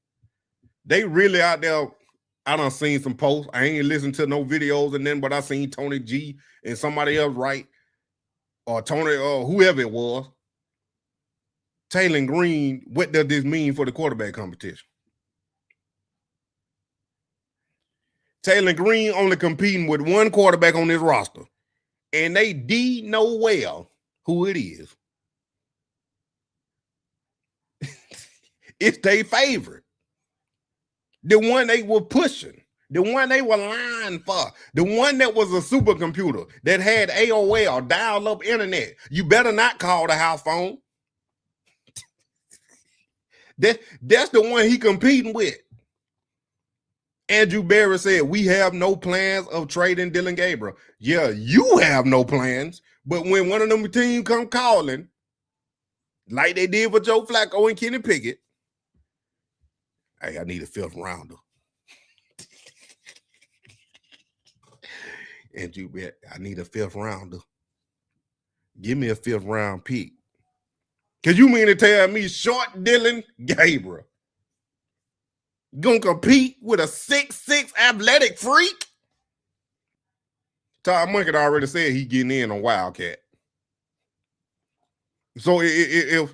They really out there. I done seen some posts. I ain't listened to no videos and then, but I seen Tony G and somebody else write, or Tony, or whoever it was. Taylor Green, what does this mean for the quarterback competition? Taylor Green only competing with one quarterback on this roster, and they know well who it is. It's their favorite. The one they were pushing, the one they were lying for, the one that was a supercomputer that had AOL, dial-up internet. You better not call the house phone. That's the one he competing with. Andrew Berry said, we have no plans of trading Dylan Gabriel. Yeah, you have no plans, but when one of them teams come calling, like they did with Joe Flacco and Kenny Pickett, hey, I need a 5th rounder. Andrew Berry, I need a 5th rounder. Give me a 5th round pick. Because you mean to tell me short Dylan Gabriel gonna compete with a 6'6" athletic freak? Todd Munkett already said he getting in on Wildcat. So if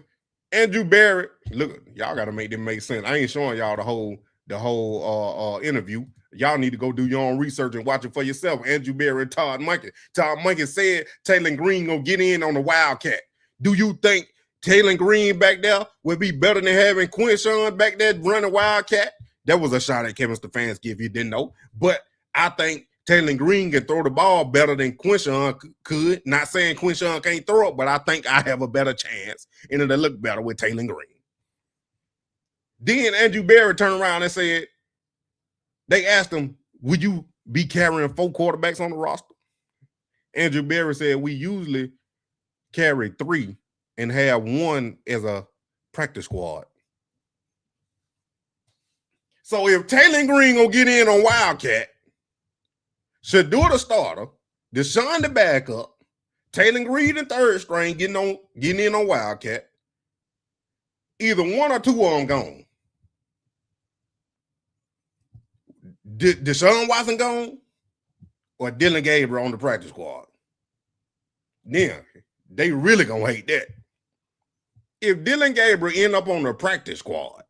Andrew Berry, look, y'all got to make them make sense. I ain't showing y'all the whole interview. Y'all need to go do your own research and watch it for yourself. Andrew Berry and Todd Munkett. Todd Munkett said Taylor Green gonna get in on the Wildcat. Do you think Taylor Green back there would be better than having Quinshawn back there running Wildcat? That was a shot at Kevin Stefanski if you didn't know. But I think Taylor Green can throw the ball better than Quinshawn could. Not saying Quinshawn can't throw it, but I think I have a better chance and it'll look better with Taylor Green. Then Andrew Berry turned around and said, they asked him, would you be carrying 4 quarterbacks on the roster? Andrew Berry said, we usually carry 3 and have 1 as a practice squad. So if Taylor Green gonna get in on Wildcat, Shedeur the starter, Deshaun the backup, Taylor Green the 3rd string getting in on Wildcat, either 1 or 2 of them gone. Deshaun Watson gone or Dylan Gabriel on the practice squad. Then they really gonna hate that. If Dylan Gabriel end up on the practice squad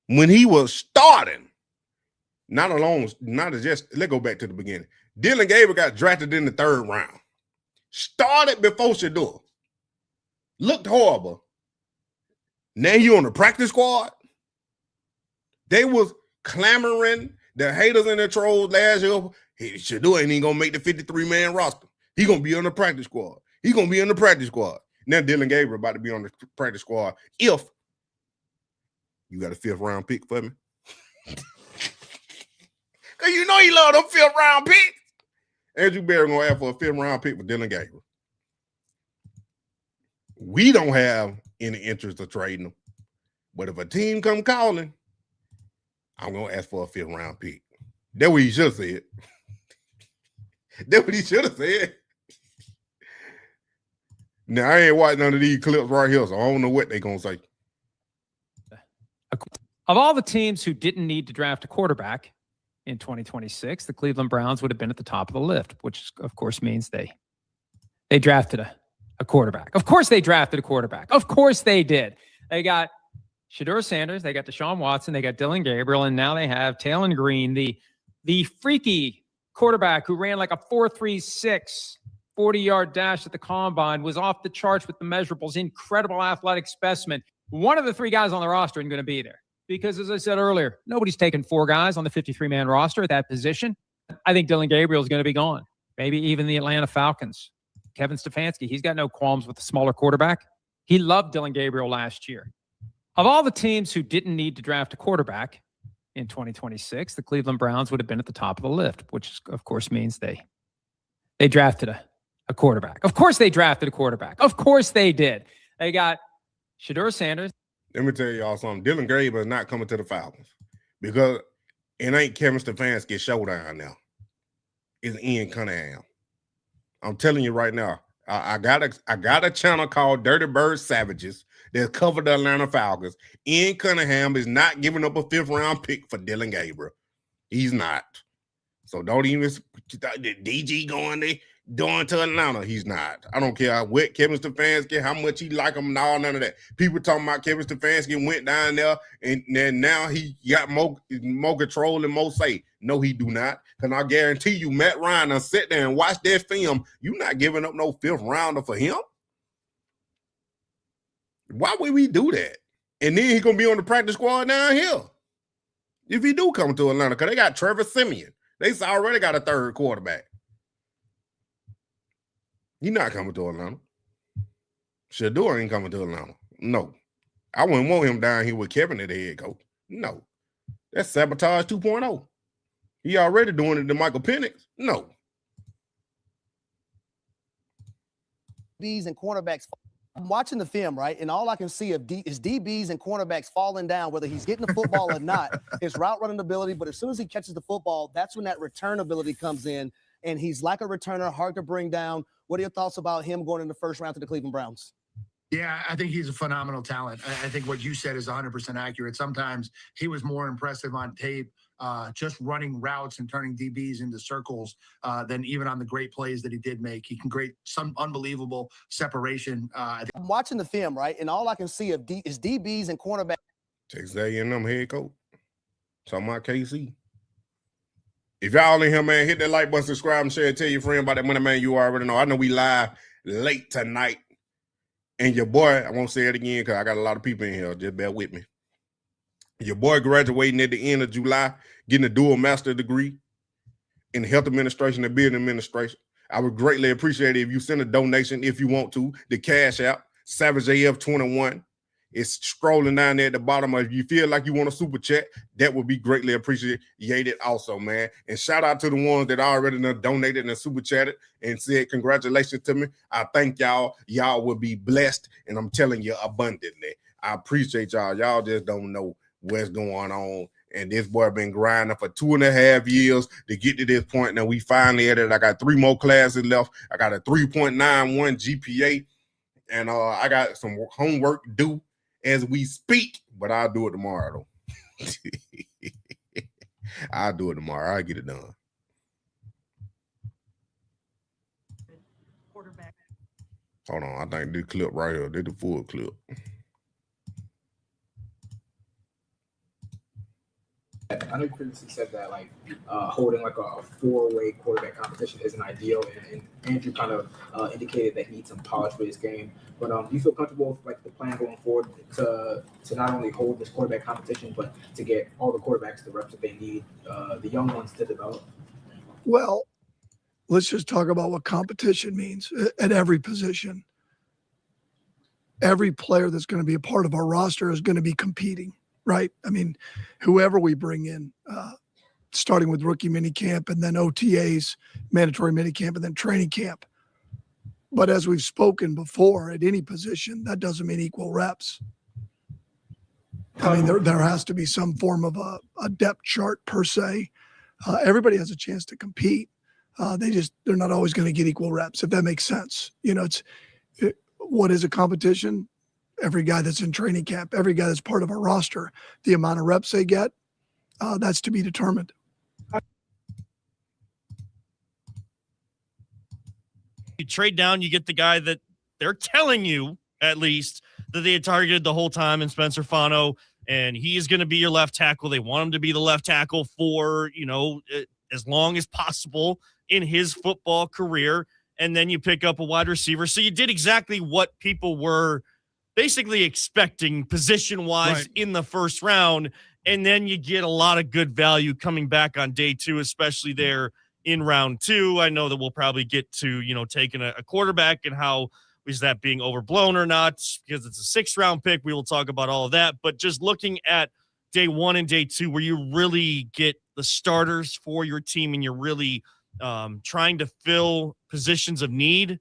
when he was starting, let's go back to the beginning. Dylan Gabriel got drafted in the 3rd round. Started before Shedeur. Looked horrible. Now you on the practice squad? They was clamoring, the haters and the trolls last year. Hey, Shedeur ain't even gonna make the 53-man roster. He gonna be on the practice squad. He gonna be on the practice squad. Now Dylan Gabriel about to be on the practice squad. If you got a 5th round pick for me. Because you know he love them 5th round picks. Andrew Berry gonna ask for a 5th round pick for Dylan Gabriel. We don't have any interest of trading him. But if a team come calling, I'm gonna ask for a 5th round pick. That's what he should have said. That's what he should have said. Now, I ain't watching none of these clips right here, so I don't know what they gonna say. Of all the teams who didn't need to draft a quarterback in 2026, the Cleveland Browns would have been at the top of the list, which of course means they drafted a quarterback. Of course they drafted a quarterback. Of course they did. They got Shedeur Sanders, they got Deshaun Watson, they got Dylan Gabriel, and now they have Talon Green, the freaky quarterback who ran like a 4.36 40-yard dash at the combine, was off the charts with the measurables, incredible athletic specimen. One of the 3 guys on the roster isn't going to be there because, as I said earlier, nobody's taken 4 guys on the 53-man roster at that position. I think Dylan Gabriel is going to be gone. Maybe even the Atlanta Falcons. Kevin Stefanski, he's got no qualms with a smaller quarterback. He loved Dylan Gabriel last year. Of all the teams who didn't need to draft a quarterback in 2026, the Cleveland Browns would have been at the top of the list, which of course means they drafted a quarterback. Of course they drafted a quarterback. Of course they did. They got Shedeur Sanders. Let me tell y'all something. Dylan Gabriel is not coming to the Falcons because it ain't Kevin Stefanski showdown now. It's Ian Cunningham. I'm telling you right now. I got a channel called Dirty Bird Savages that cover the Atlanta Falcons. Ian Cunningham is not giving up a 5th round pick for Dylan Gabriel. He's not. So don't even DG going to Atlanta. He's not. I don't care what Kevin Stefanski, how much he like him and all, none of that. People talking about Kevin Stefanski went down there and then now he got more control and more say. No, he do not. Because I guarantee you, Matt Ryan done sit there and watch that film. You not giving up no 5th rounder for him. Why would we do that? And then he going to be on the practice squad down here. If he do come to Atlanta, because they got Trevor Siemian. They already got a 3rd quarterback. He's not coming to Atlanta. Shedeur ain't coming to Atlanta. No. I wouldn't want him down here with Kevin at the head coach. No. That's sabotage 2.0. He already doing it to Michael Penix. No. DBs and cornerbacks. I'm watching the film, right? And all I can see is DBs and cornerbacks falling down, whether he's getting the football or not, his route running ability. But as soon as he catches the football, that's when that return ability comes in. And he's like a returner, hard to bring down. What are your thoughts about him going in the 1st round to the Cleveland Browns? Yeah, I think he's a phenomenal talent. I think what you said is 100% accurate. Sometimes he was more impressive on tape, just running routes and turning DBs into circles than even on the great plays that he did make. He can create some unbelievable separation. I'm watching the film, right? And all I can see is DBs and cornerbacks. Texas A&M head coach. Talking about KC. If y'all in here, man, hit that like button, subscribe, and share. Tell your friend about that money, man. You already know. I know we live late tonight. And your boy, I won't say it again because I got a lot of people in here. Just bear with me. Your boy graduating at the end of July, getting a dual master degree in health administration and building administration. I would greatly appreciate it if you send a donation if you want to. The Cash App, SavageAF21. It's scrolling down there at the bottom. If you feel like you want a super chat, that would be greatly appreciated also, man. And shout out to the ones that already donated and super chatted and said congratulations to me. I thank y'all. Y'all will be blessed, and I'm telling you abundantly. I appreciate y'all. Y'all just don't know what's going on. And this boy been grinding for 2.5 years to get to this point. Now we finally at it. I got 3 more classes left. I got a 3.91 GPA, and I got some homework due as we speak, but I'll do it tomorrow, though. I'll do it tomorrow. I'll get it done. Quarterback. Hold on. I think this clip right here, this the full clip. I know you previously said that holding like a 4-way quarterback competition isn't ideal, and Andrew kind of indicated that he needs some polish for his game. But do you feel comfortable with the plan going forward to not only hold this quarterback competition, but to get all the quarterbacks the reps that they need, the young ones to develop? Well, let's just talk about what competition means at every position. Every player that's going to be a part of our roster is going to be competing. Right. I mean, whoever we bring in, starting with rookie mini camp and then OTAs, mandatory mini camp, and then training camp. But as we've spoken before, at any position, that doesn't mean equal reps. I mean, there has to be some form of a depth chart per se. Everybody has a chance to compete. They're not always going to get equal reps, if that makes sense. You know, what is a competition? Every guy that's in training camp, every guy that's part of a roster, the amount of reps they get, that's to be determined. You trade down, you get the guy that they're telling you, at least, that they had targeted the whole time in Spencer Fano, and he is going to be your left tackle. They want him to be the left tackle for, as long as possible in his football career. And then you pick up a wide receiver. So you did exactly what people were basically expecting position-wise in the first round. And then you get a lot of good value coming back on day two, especially there in round two. I know that we'll probably get to, taking a quarterback and how is that being overblown or not, because it's a 6th round pick. We will talk about all of that. But just looking at day one and day two, where you really get the starters for your team and you're really trying to fill positions of need,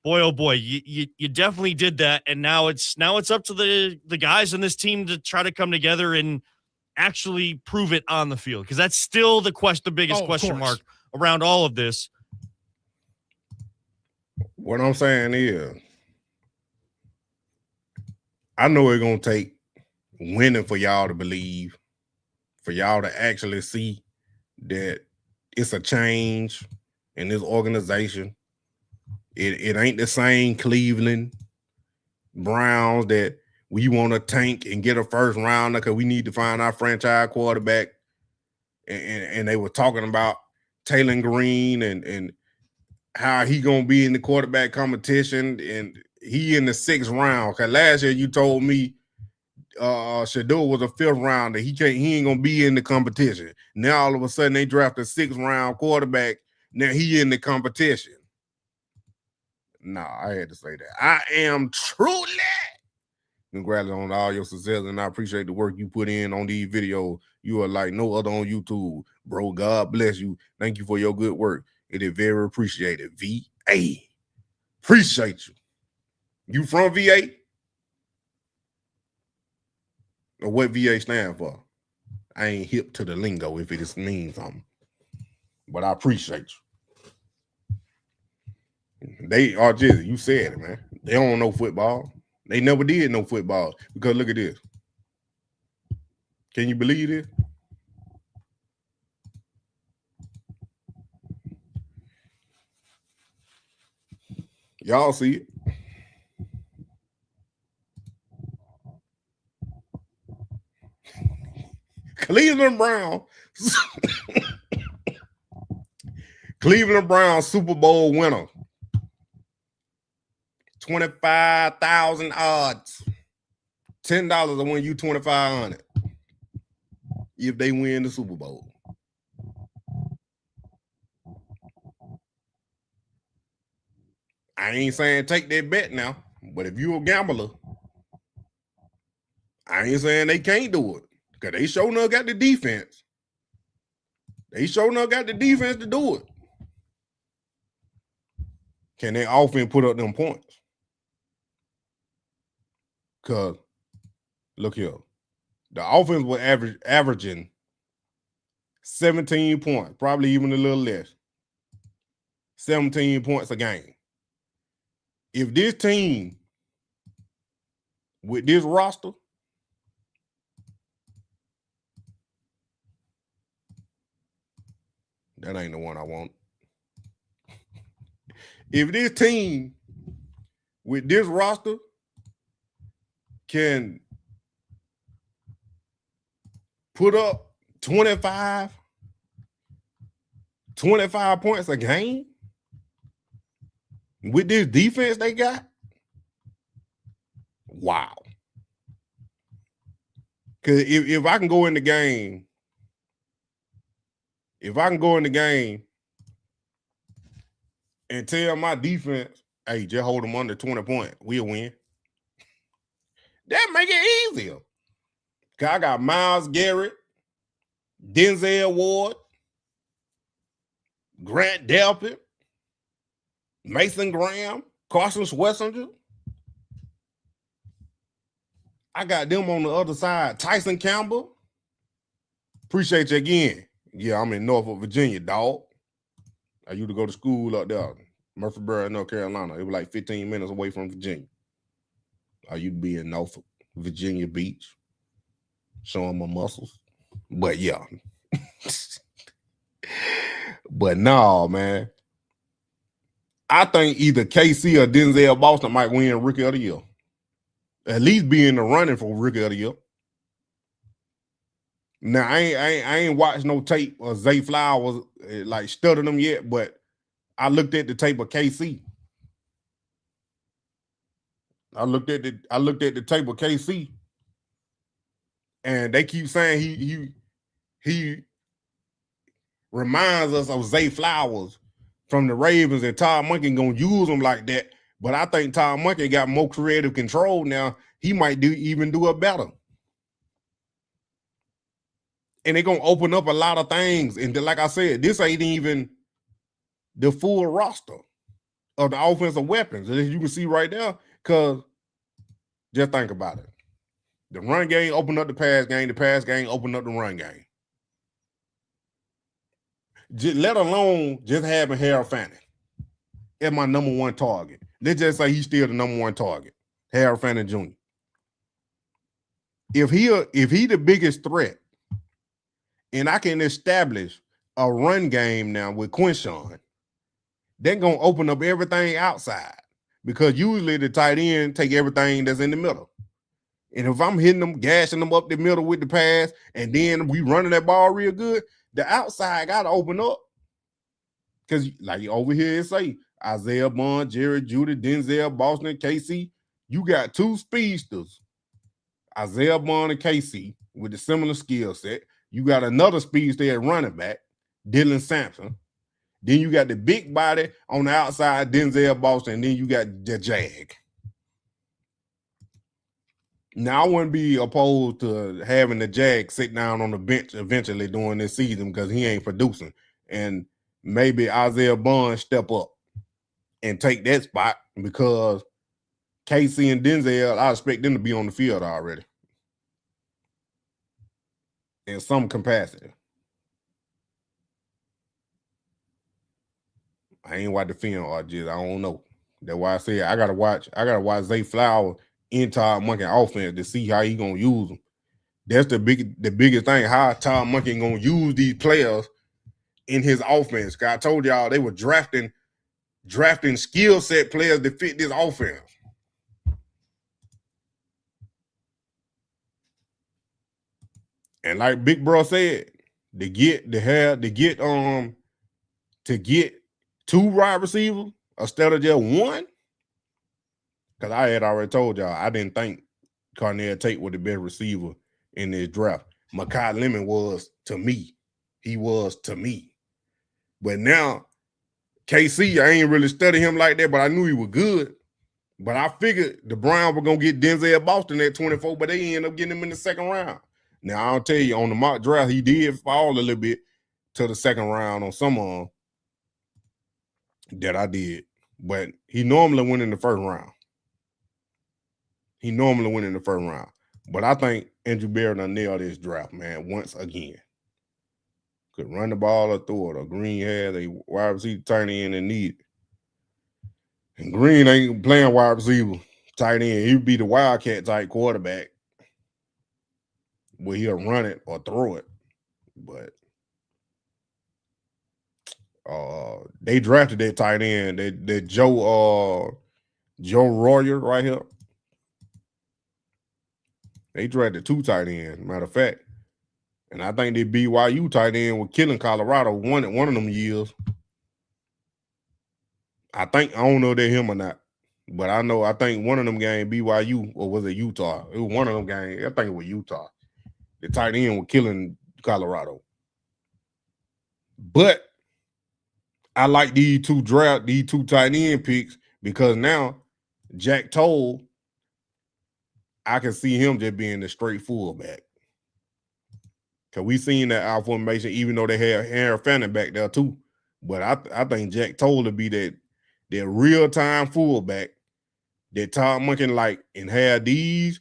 boy, oh boy, you definitely did that. And now it's up to the guys in this team to try to come together and actually prove it on the field, because that's still the biggest question mark around all of this. What I'm saying is, I know it's going to take winning for y'all to believe, for y'all to actually see that it's a change in this organization. It ain't the same Cleveland Browns that we want to tank and get a first rounder because we need to find our franchise quarterback. And they were talking about Taylor Green and how he gonna be in the quarterback competition, and he in the 6th round. Cause last year you told me Shedeur was a 5th rounder. He ain't gonna be in the competition. Now all of a sudden they draft a 6th round quarterback. Now he in the competition. I had to say that. I am truly congratulations on all your success, and I appreciate the work you put in on these videos. You are like no other on YouTube, bro. God bless you. Thank you for your good work. It is very appreciated. VA. Appreciate you. You from VA? Or what VA stand for? I ain't hip to the lingo if it just means something. But I appreciate you. They are just, you said it, man. They don't know football. They never did know football. Because look at this. Can you believe this? Y'all see it. Cleveland Browns. Cleveland Browns Super Bowl winner. 25,000 odds. $10 will win you 2,500 if they win the Super Bowl. I ain't saying take that bet now, but if you're a gambler, I ain't saying they can't do it, because they sure enough got the defense. They sure enough got the defense to do it. Can they offense put up them points? Because, look here, the offense was averaging 17 points, probably even a little less. 17 points a game. If this team with this roster that ain't the one I want. If this team with this roster can put up 25 points a game with this defense they got, wow. Because if I can go in the game, and tell my defense, hey, just hold them under 20 points, we'll win. That make it easier. Because I got Myles Garrett, Denzel Ward, Grant Delpit, Mason Graham, Carson Schlesinger. I got them on the other side. Tyson Campbell. Appreciate you again. Yeah, I'm in Norfolk, Virginia, dog. I used to go to school up there, Murfreesboro, North Carolina. It was like 15 minutes away from Virginia. I used to be in Norfolk, Virginia Beach, showing my muscles. But yeah. But no, man. I think either KC or Denzel Boston might win Rookie of the Year. At least be in the running for Rookie of the Year. Now, I ain't watched no tape of Zay Flowers, like studying them yet, but I looked at the tape of KC. I looked at the tape of KC, and they keep saying he reminds us of Zay Flowers from the Ravens, and Todd Monken gonna use him like that. But I think Todd Monken got more creative control now. He might even do it better. And they're going to open up a lot of things. And like I said, this ain't even the full roster of the offensive weapons, as you can see right there, because just think about it. The run game opened up the pass game opened up the run game. Let alone just having Harold Fanning as my number one target. Let's just say he's still the number one target, Harold Fanning Jr. If he the biggest threat, and I can establish a run game now with Quinshawn, they're going to open up everything outside, because usually the tight end take everything that's in the middle. And if I'm hitting them, gashing them up the middle with the pass, and then we running that ball real good, the outside got to open up. Because like over here it say, Isaiah Bond, Jerry Jeudy, Denzel Boston, KC, you got two speedsters, Isaiah Bond and KC, with a similar skill set. You got another speedster at running back, Dylan Sampson. Then you got the big body on the outside, Denzel Boston, and then you got the Jag. Now, I wouldn't be opposed to having the Jag sit down on the bench eventually during this season because he ain't producing. And maybe Isaiah Bond step up and take that spot, because KC and Denzel, I expect them to be on the field already in some capacity. I ain't watched the film, or just I don't know. That's why I said I gotta watch Zay Flowers in Todd Monken offense to see how he gonna use them. That's the biggest thing. How Todd Monken gonna use these players in his offense? Cause I told y'all they were drafting skill set players to fit this offense. And like Big Bro said, to get two wide receivers instead of just one, because I had already told y'all I didn't think Cornell Tate was the best receiver in this draft. Makai Lemon was to me. He was to me. But now, KC, I ain't really studied him like that, but I knew he was good. But I figured the Browns were going to get Denzel Boston at 24, but they ended up getting him in the second round. Now, I'll tell you, on the mock draft, he did fall a little bit to the second round on some of them that I did. But he normally went in the first round. But I think Andrew Berry done nailed this draft, man, once again. Could run the ball or throw it. Or Green had a wide receiver tight end and need. And Green ain't playing wide receiver tight end. He'd be the Wildcat type quarterback where he'll run it or throw it. But they drafted that tight end, that Joe Royer right here. They drafted two tight ends, matter of fact. And I think the BYU tight end was killing Colorado one of them years. I don't know if they're him or not. But I think one of them games, BYU, or was it Utah? It was one of them games. I think it was Utah. The tight end was killing Colorado. But I like these two tight end picks, because now Jack Toll, I can see him just being the straight fullback. Because we seen that out formation, even though they had Harold Fanning back there too. But I think Jack Toll to be that real time fullback that Todd Monken like and have these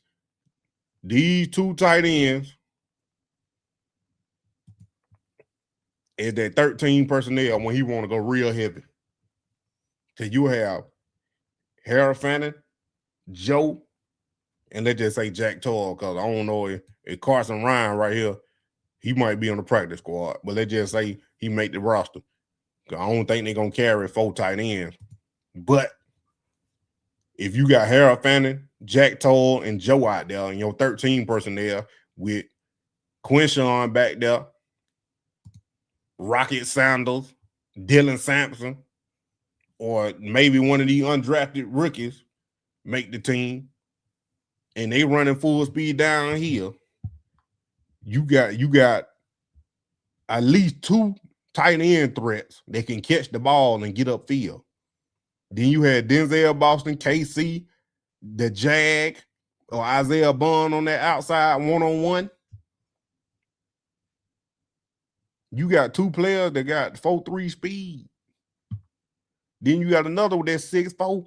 two tight ends as that 13 personnel when he want to go real heavy. Cause you have Harold Fannin, Joe, and let's just say Jack Toll, because I don't know if Carson Ryan right here, he might be on the practice squad, but let's just say he make the roster. I don't think they're going to carry 4 tight ends. But if you got Harold Fannin, Jack Toll, and Joe out there and your 13 personnel with Quinshawn back there, Rocket Sanders, Dylan Sampson, or maybe one of these undrafted rookies make the team, and they running full speed downhill, you got at least 2 tight end threats that can catch the ball and get upfield. Then you had Denzel Boston, KC, the Jag, or Isaiah Bond on that outside one-on-one. You got 2 players that got 4.3 speed. Then you got another that's 6'4".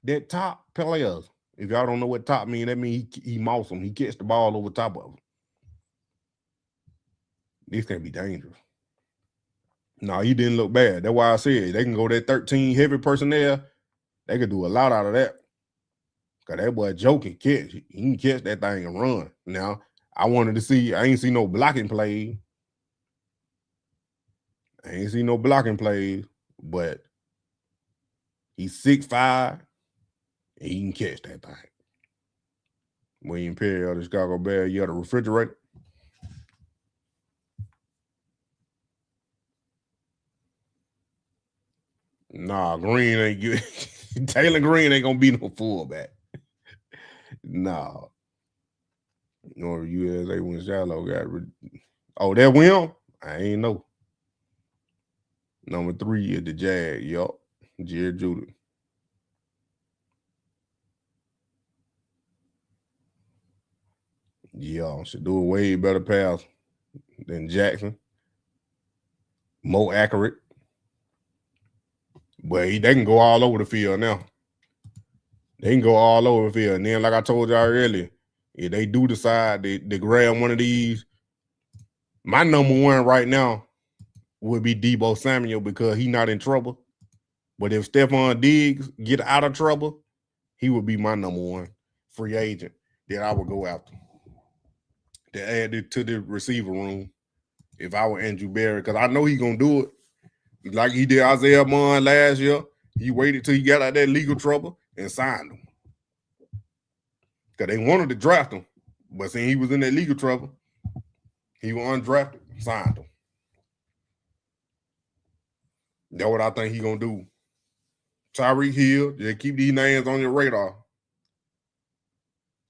That top players. If y'all don't know what top mean, that means he mouse them. He catch the ball over top of them. This can be dangerous. No, he didn't look bad. That's why I said they can go that 13 heavy personnel. They could do a lot out of that. Because that boy Joe can catch. He can catch that thing and run. Now, I wanted to see, I ain't see no blocking plays. But he's 6'5", and he can catch that thing. William Perry of the Chicago Bears, you got a refrigerator? Nah, Green ain't good. Taylor Green ain't gonna be no fullback. Nah. Nor USA when Shallow got oh, that Will? I ain't know. Number 3 is the Jag, yup. Jared Judah. Yeah, should do a way better pass than Jackson. More accurate. But they can go all over the field now. They can go all over the field. And then, like I told y'all earlier, if they do decide to grab one of these, my number 1 right now would be Deebo Samuel because he's not in trouble. But if Stephon Diggs get out of trouble, he would be my number 1 free agent that I would go after to add it to the receiver room if I were Andrew Berry, because I know he's going to do it. Like he did Isaiah Bond last year. He waited till he got out of that legal trouble and signed him. Because they wanted to draft him. But since he was in that legal trouble, he was undrafted, signed him. That's what I think he's going to do. Tyreek Hill, just keep these names on your radar.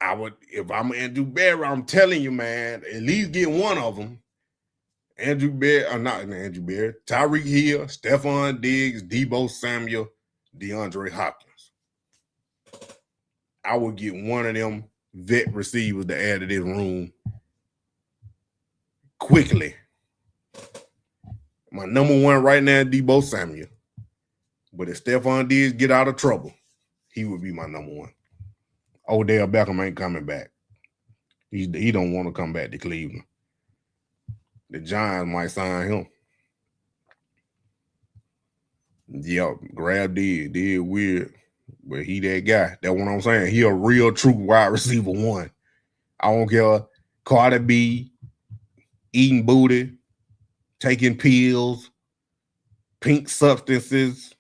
I would, if I'm Andrew Berry, I'm telling you, man, at least get one of them. Andrew Berry, or not Andrew Berry, Tyreek Hill, Stephon Diggs, Deebo Samuel, DeAndre Hopkins. I would get one of them vet receivers to add to this room quickly. My number 1 right now is Deebo Samuel. But if Stephon Diggs get out of trouble, he would be my number 1. Odell Beckham ain't coming back. He don't want to come back to Cleveland. The Giants might sign him. Yeah, grab did weird. But he that guy. That's what I'm saying. He a real true wide receiver 1. I don't care. Cardi B, eating booty, taking pills, pink substances.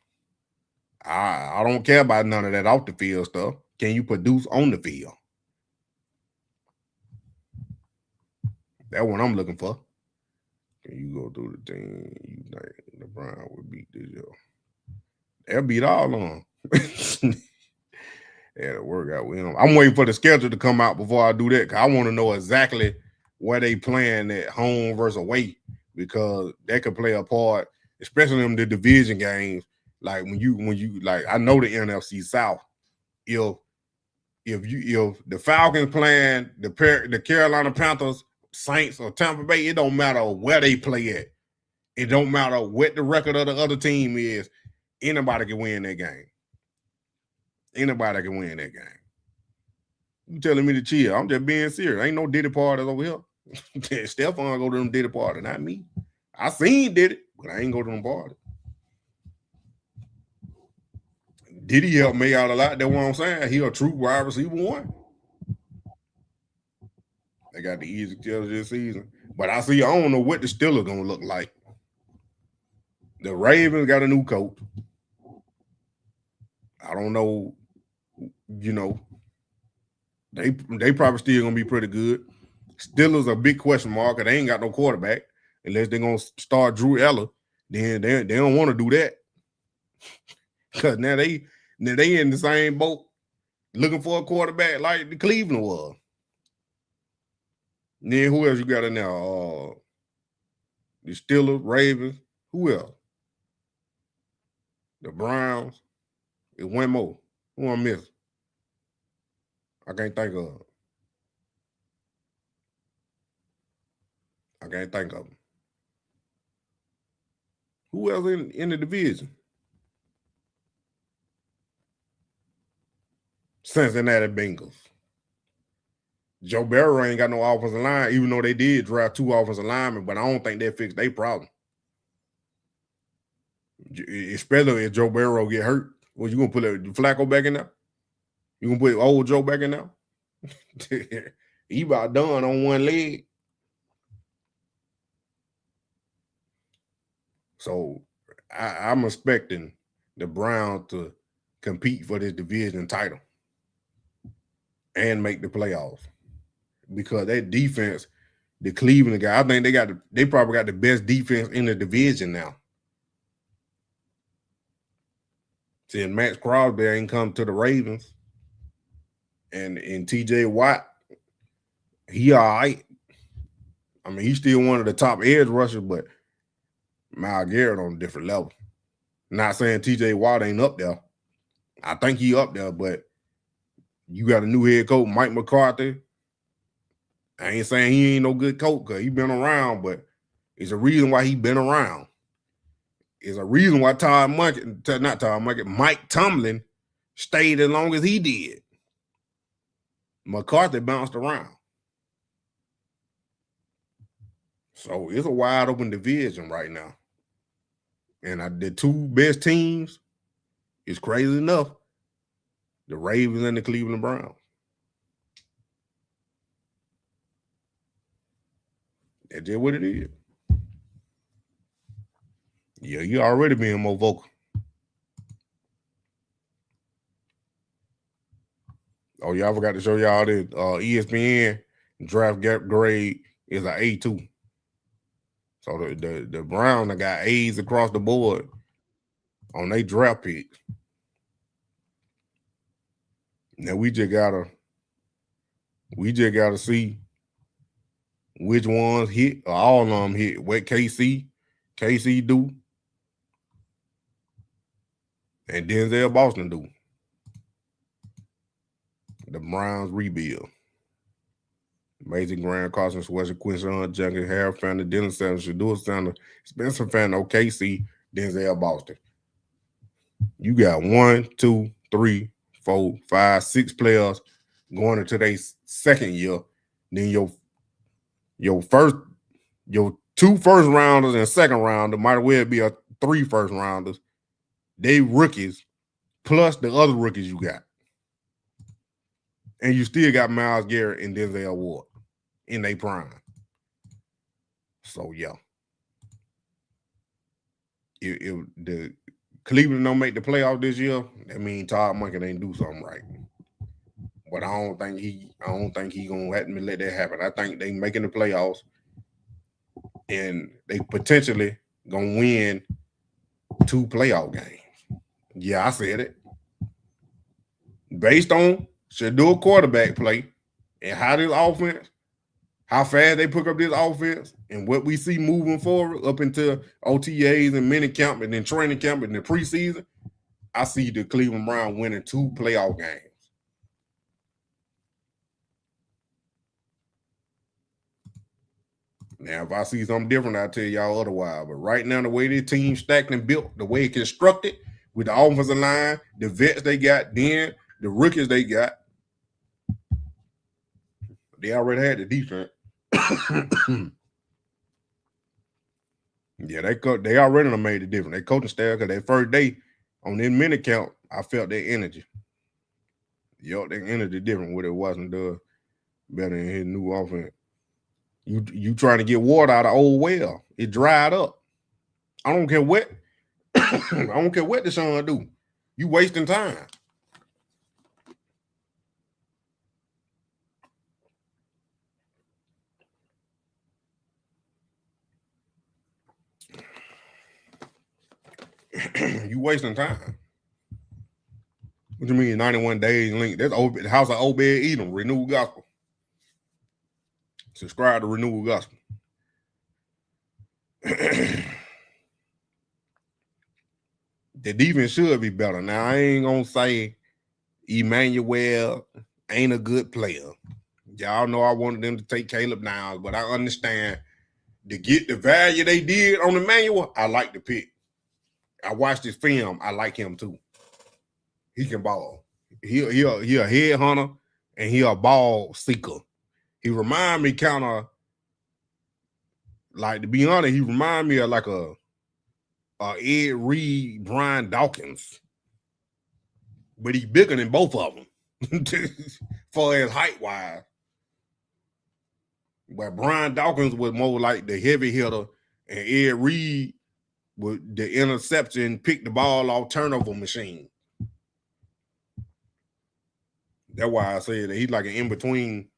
I don't care about none of that off the field stuff. Can you produce on the field? That's what I'm looking for. Can you go through the thing? You think LeBron would beat this year? They'll beat all on. Yeah, to work out with him. I'm waiting for the schedule to come out before I do that, because I want to know exactly where they playing at home versus away, because that could play a part, especially in the division games. Like when you like, I know the NFC South. If the Falcons playing the Carolina Panthers, Saints, or Tampa Bay, it don't matter where they play at It don't matter what the record of the other team is. Anybody can win that game. Anybody can win that game. You telling me to chill? I'm just being serious. Ain't no Diddy parties over here. Stephon go to them Diddy parties, not me. I seen Diddy, but I ain't go to them parties. Diddy helped me out a lot. That's what I'm saying. He a true wide receiver one. They got the easy tell this season. But I don't know what the Steelers gonna look like. The Ravens got a new coach. I don't know, they probably still gonna be pretty good. Steelers a big question mark. They ain't got no quarterback unless they're gonna start Drew Eller. Then they don't want to do that because now they in the same boat looking for a quarterback like the Cleveland was. And then who else you got in there? The Steelers, Ravens. Who else? The Browns. It's one more. Who I miss? I can't think of. Them. Who else in the division? Cincinnati Bengals. Joe Burrow ain't got no offensive line, even though they did draft 2 offensive linemen, but I don't think that fixed their problem. Especially if Joe Burrow get hurt. Well, you gonna put Flacco back in there? You gonna put old Joe back in there? He about done on one leg. So I'm expecting the Browns to compete for this division title and make the playoffs because that defense, the Cleveland guy, I think they probably got the best defense in the division now. See, Max Crosby ain't come to the Ravens, and T.J. Watt, he all right. I mean, he's still one of the top edge rushers, but Myles Garrett on a different level. Not saying T.J. Watt ain't up there. I think he up there, but you got a new head coach, Mike McCarthy. I ain't saying he ain't no good coach because he been around, but it's a reason why he been around. It's a reason why Mike Tomlin stayed as long as he did. McCarthy bounced around. So it's a wide open division right now. And the 2 best teams is crazy enough. The Ravens and the Cleveland Browns. That's just what it is. Yeah, you already being more vocal. Oh, y'all forgot to show y'all this ESPN draft grade is an A2. So the Browns got A's across the board on their draft picks. Now we just gotta see which ones hit or all of them hit. What KC do, and Denzel Boston do. The Browns rebuild. Amazing Grant Carson, Sweater, Quincy Hunt, Junkie, Harry Fanner, Dylan Sanders, Shedeur Sanders, Spencer Fanner, OKC, Denzel Boston. You got 1, 2, 3, 4, 5, 6 players going into their second year. Then your 2 first rounders and second rounder might well be 3 first rounders. They rookies plus the other rookies you got. And you still got Myles Garrett and Denzel Ward in their prime. So, yeah. If the Cleveland don't make the playoff this year, that means Todd Monken ain't do something right. But I don't think he gonna let me let that happen. I think they making the playoffs and they potentially gonna win 2 playoff games. Yeah, I said it. Based on Shedeur quarterback play and how this offense, how fast they pick up this offense and what we see moving forward up into OTAs and mini camp and then training camp and the preseason, I see the Cleveland Browns winning 2 playoff games. Now, if I see something different, I'll tell y'all otherwise. But right now, the way this team stacked and built, the way it constructed, with the offensive line, the vets they got, then the rookies they got, they already had the defense. Yeah, they already done made the difference. They coaching staff, because that first day on that minute count, I felt their energy. Yo, their energy different. What it wasn't does better in his new offense. You trying to get water out of old well. It dried up. I don't care what I don't care what Deshaun do. You wasting time. You wasting time. What you mean 91 days link? That's the House of Obed Edom, Renewed Gospel. Subscribe to Renewed Gospel. The defense should be better. Now, I ain't gonna say Emmanuel ain't a good player. Y'all know I wanted them to take Caleb Downs, but I understand to get the value they did on Emmanuel, I like the pick. I watched his film. I like him too. He can ball. He a head hunter and he a ball seeker. He remind me kind of like, to be honest, he remind me of like a Ed Reed, Brian Dawkins, but he's bigger than both of them for his height wise. But Brian Dawkins was more like the heavy hitter, and Ed Reed with the interception, pick the ball off turnover machine. That's why I say that he's like an in between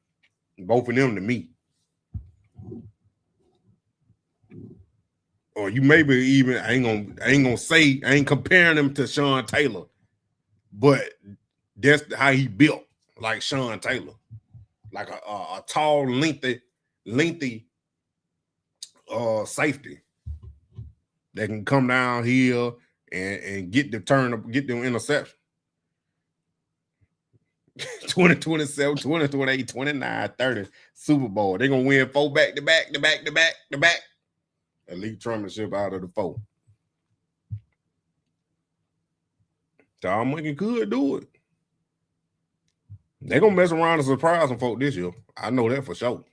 both of them to me. Or you maybe even I ain't comparing him to Sean Taylor, but that's how he built, like Sean Taylor, like a tall, lengthy safety that can come down here and get them interception. 2027, 2028, 29, 30 Super Bowl. They're gonna win 4 back to back. Elite championship out of the 4. Tom Lincoln could do it. They're gonna mess around and surprise some folk this year. I know that for sure.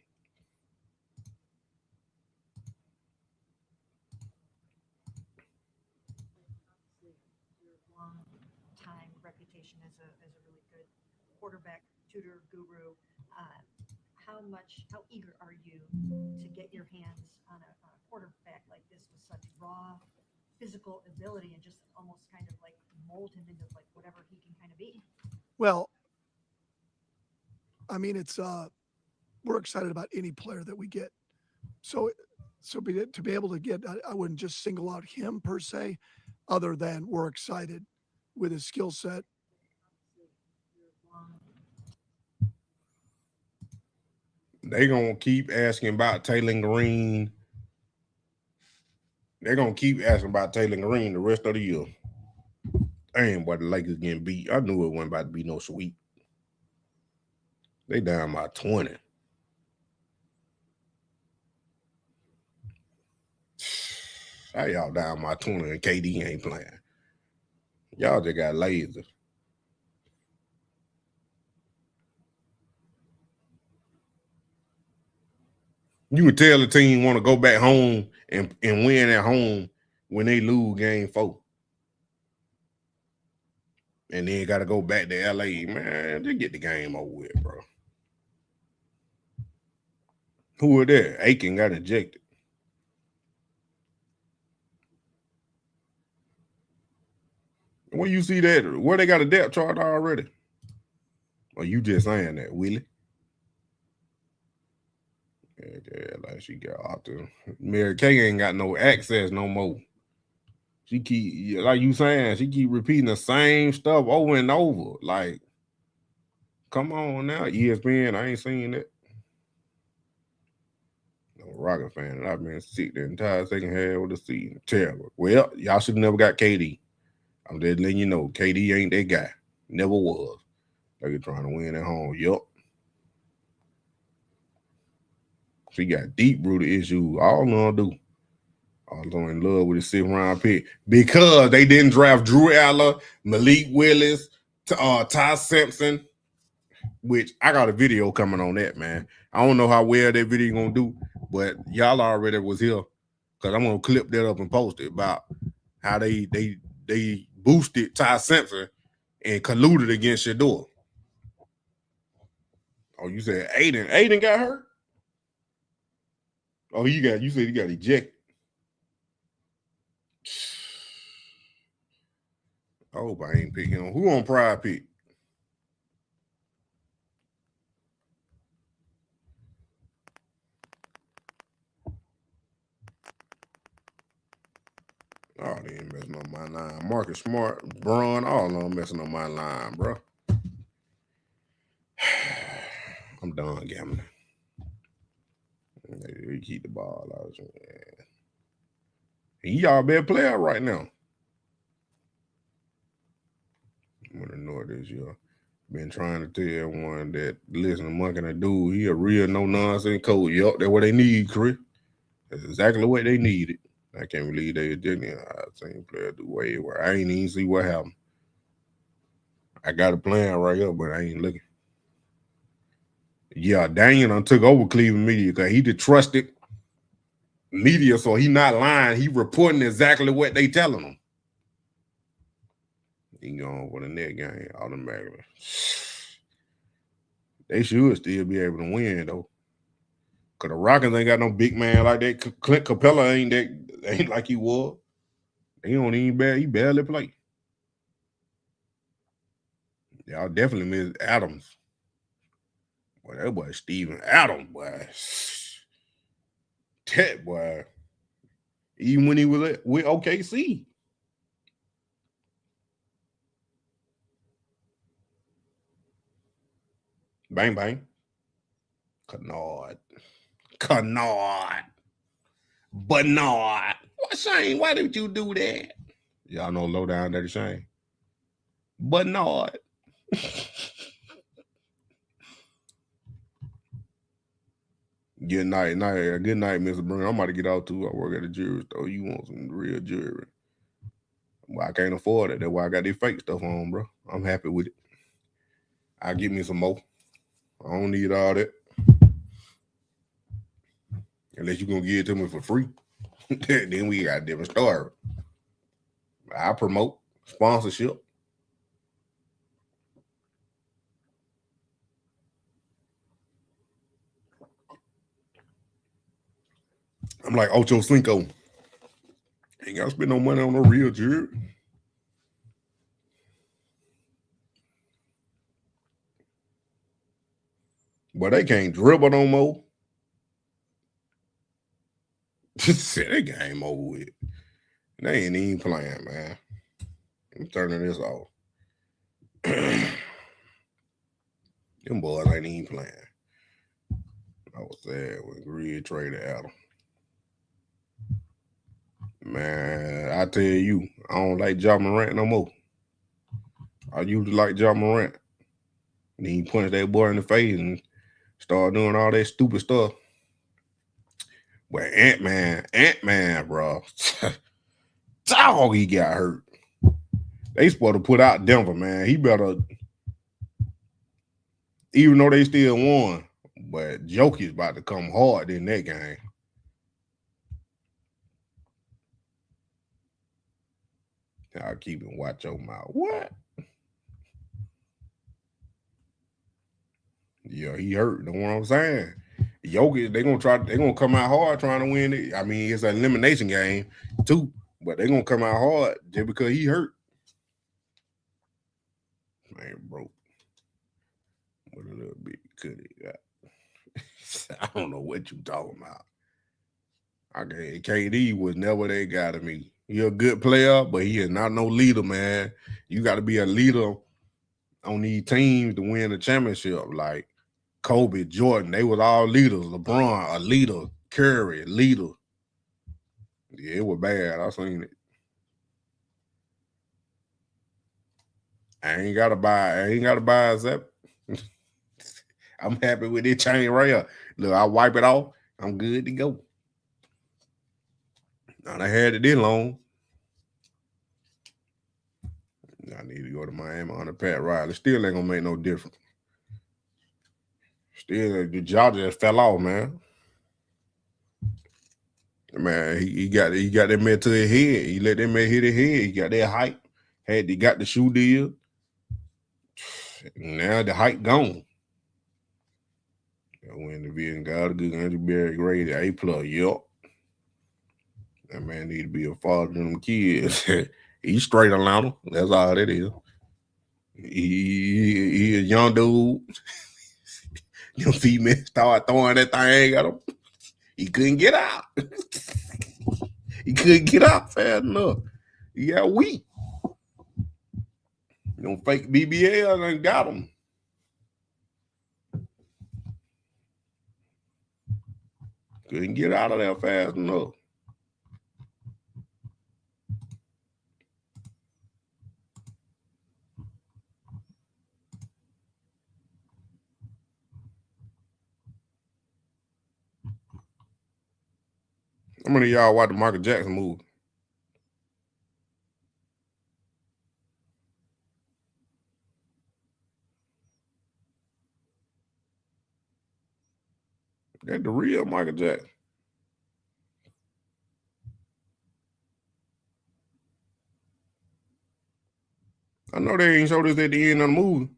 Long-time reputation as a really good quarterback tutor guru. How eager are you to get your hands on a quarterback like this with such raw physical ability and just almost kind of like mold him into like whatever he can kind of be? Well, I mean, it's we're excited about any player that we get. So to be able to get, I wouldn't just single out him per se, other than we're excited with his skill set. They're gonna keep asking about Taylor Green. They're gonna keep asking about Taylor Green the rest of the year. Damn, boy, the Lakers getting beat. I knew it wasn't about to be no sweep. They down by 20. How y'all down by 20 and KD ain't playing? Y'all just got lazy. You can tell the team want to go back home and win at home when they lose game 4. And then got to go back to LA. Man, just get the game over with, bro. Who were there? Aiken got ejected. Where you see that? Where they got a depth chart already? Or you just saying that, Willie? Yeah, like she got out there. Mary Kay ain't got no access no more. She keep, like you saying, she keep repeating the same stuff over and over. Like, come on now, ESPN, I ain't seen that. No Rocket fan, and I've been sick the entire second half of the season. Terrible. Well, y'all should have never got KD. I'm just letting you know, KD ain't that guy. Never was. Like you're trying to win at home. Yup. She got deep-rooted issues. All of them do. All of them in love with the 6th-round pick because they didn't draft Drew Aller, Malik Willis, Ty Simpson, which I got a video coming on that, man. I don't know how well that video gonna do, but y'all already was here because I'm gonna clip that up and post it about how they boosted Ty Simpson and colluded against Shedeur. Oh, you said Aiden. Aiden got hurt? Oh, you said he got ejected. I hope I ain't pick him. Who on Pride pick? Oh, they ain't messing up my line. Marcus Smart, Braun, all of them messing up my line, bro. I'm done gambling. We keep the ball out. He y'all better player right now. I'm gonna know this, y'all. Been trying to tell everyone that listen to Monkey and Dude, he a real no-nonsense coach. Yup, that's what they need, Chris. That's exactly what they needed. I can't believe they didn't. I've seen players do way where I ain't even see what happened. I got a plan right here, but I ain't looking. Yeah, Daniel done took over Cleveland media because he the trusted media, so he not lying. He reporting exactly what they telling him. He going for the net game automatically. They should still be able to win though. Cause the Rockets ain't got no big man like that. Clint Capella ain't like he was. He don't even he barely play. Y'all definitely miss Adams. Boy, that boy Steven Adams, boy. That boy. Even when he was with OKC. Bang, bang. Kennard. Bernard. What, Shane? Why did you do that? Y'all know low down dirty Shane. Bernard. Good night, Mr. Brown. I'm about to get out too. I work at a jewelry store. You want some real jewelry? Well, I can't afford it. That's why I got this fake stuff on, bro. I'm happy with it. I'll give me some more. I don't need all that. Unless you're going to give it to me for free. Then we got a different story. I promote sponsorship. I'm like Ocho Cinco. Ain't got to spend no money on no real jewelry. But they can't dribble no more. Said that game over with. They ain't even playing, man. I'm turning this off. Them boys ain't even playing. I was sad when Grid traded Adam. Man, I tell you, I don't like Ja Morant no more. I used to like Ja Morant. And he punched that boy in the face and started doing all that stupid stuff. But Ant-Man, bro. Dog, he got hurt. They supposed to put out Denver, man. He better, even though they still won, but Jokic's about to come hard in that game. I'll keep it. Watch your mouth. What? Yeah, he hurt. Know what I'm saying? Jokic, they're gonna come out hard trying to win it. I mean, it's an elimination game too, but they're gonna come out hard just because he hurt. Man, broke. What a little bit could he got? I don't know what you talking about. Okay, KD was never that guy to me. He a good player, but he is not no leader, man. You got to be a leader on these teams to win the championship. Like Kobe, Jordan, they was all leaders. LeBron, a leader. Curry, leader. Yeah, it was bad. I seen it. I ain't gotta buy a Zep. I'm happy with this chain right here. Look, I wipe it off. I'm good to go. Now I had it this long. I need to go to Miami on the Pat Riley. Still ain't gonna make no difference. Still, the jaw just fell off, man. Man, he got that man to his head. He let that man hit his head. He got that height. He got the shoe deal. Now the height gone. I went to be in God, a good Andrew Berry grade A+. Yup. That man need to be a father to them kids. He's straight Atlanta. That's all that is. He a young dude. Them females start throwing that thing at him. He couldn't get out. He couldn't get out fast enough. He got weak. Them fake BBL done got him. Couldn't get out of there fast enough. How many of y'all watch the Michael Jackson movie? That's the real Michael Jackson. I know they ain't showed us at the end of the movie.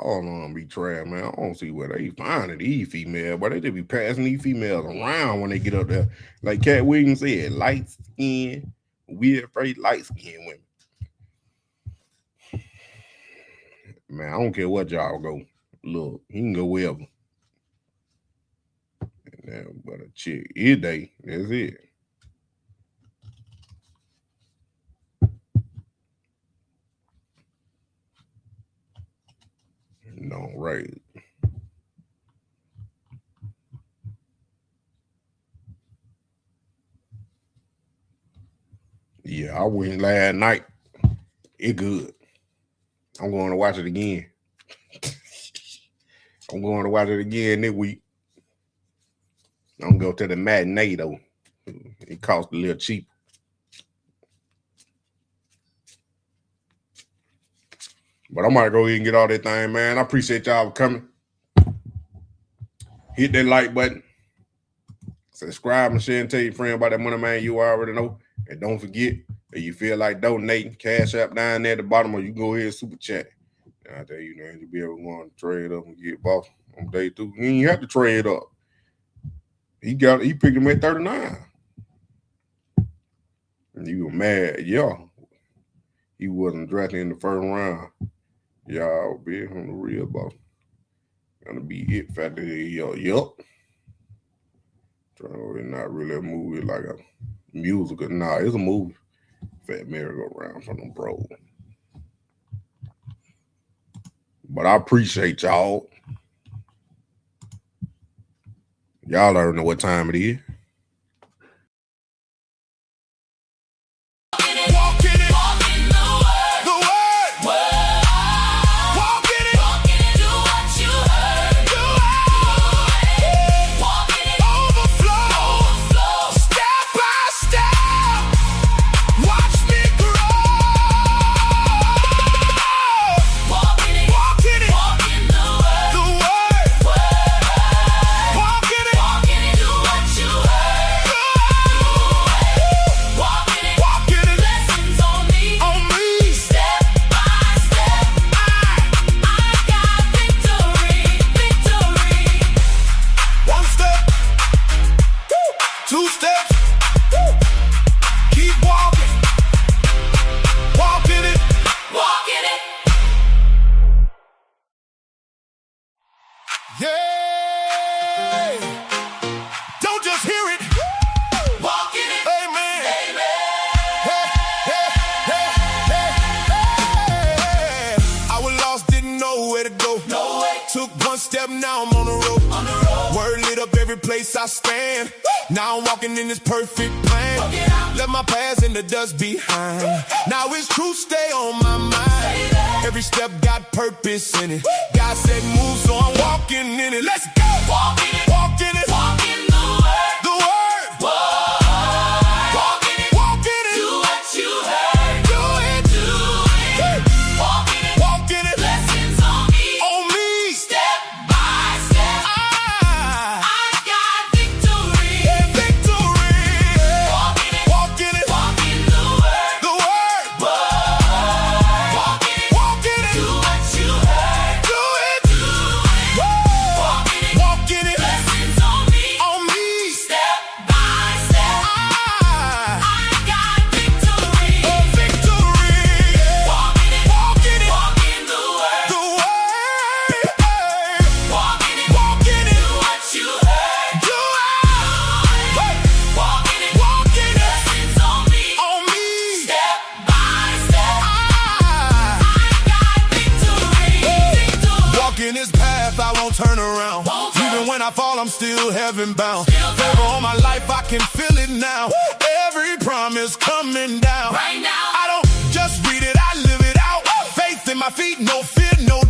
All of them be trash, man. I don't see where they finding these females, but they just be passing these females around when they get up there. Like Cat Williams said, light skin, weird face, light skin women. Man, I don't care what y'all go. Look, he can go wherever. But a chick, his day, that's it. No, right. Yeah, I went last night. It good. I'm going to watch it again. I'm going to watch it again this week. I'm going to go to the matinee, though. It costs a little cheap. But I might go ahead and get all that thing, man. I appreciate y'all for coming. Hit that like button. Subscribe and share and tell your friend about that money, man. You already know. And don't forget, if you feel like donating, Cash App down there at the bottom, or you can go ahead and super chat. And I tell you, man, you'll be able to trade up and get boss on day 2. You ain't have to trade up. He picked him at 39. And you were mad, yeah. He wasn't drafted in the first round. Y'all be on the real boss. Gonna be it factor. Yup. It's not really a movie like a musical. Nah, it's a movie. Fat merry-go-round from them bros. But I appreciate y'all. Y'all already know what time it is. Took one step, now I'm on the road. Word lit up every place I stand. Now I'm walking in this perfect plan. Left my past in the dust behind. Now it's truth stay on my mind. Every step got purpose in it. God said move, so I'm walking in it. Let's go. Walk in it. Walk in it. Walk in the word. The word. Whoa. Walk in it. Walk in it. Do what you heard. Do it. Do it. Walk in it. Walk in it. Blessings on me. On me. Step by step. I got victory. Victory. Walk in it. Walk in it. Walk in the word. The word. Whoa. Walk in it. Walk in it. Do what you heard. Do it. Do it. Whoa. Walk in it. Walk in it. Blessings on me. On me. Step by step. I got victory. Victory. Walk in it. Walk in it. Walk in the word. The word. Walk in it. Walk in it. Do what you heard. Do it. Walk in it. Walk in it. Blessings on me. On me. Step by step. I got victory. Victory. Walking this path, I won't turn around. Even when I fall, I'm still heaven bound. Favor on my life, I can feel it now. Every promise coming down. Right now. I don't just read it, I live it out. Faith in my feet, no fear, no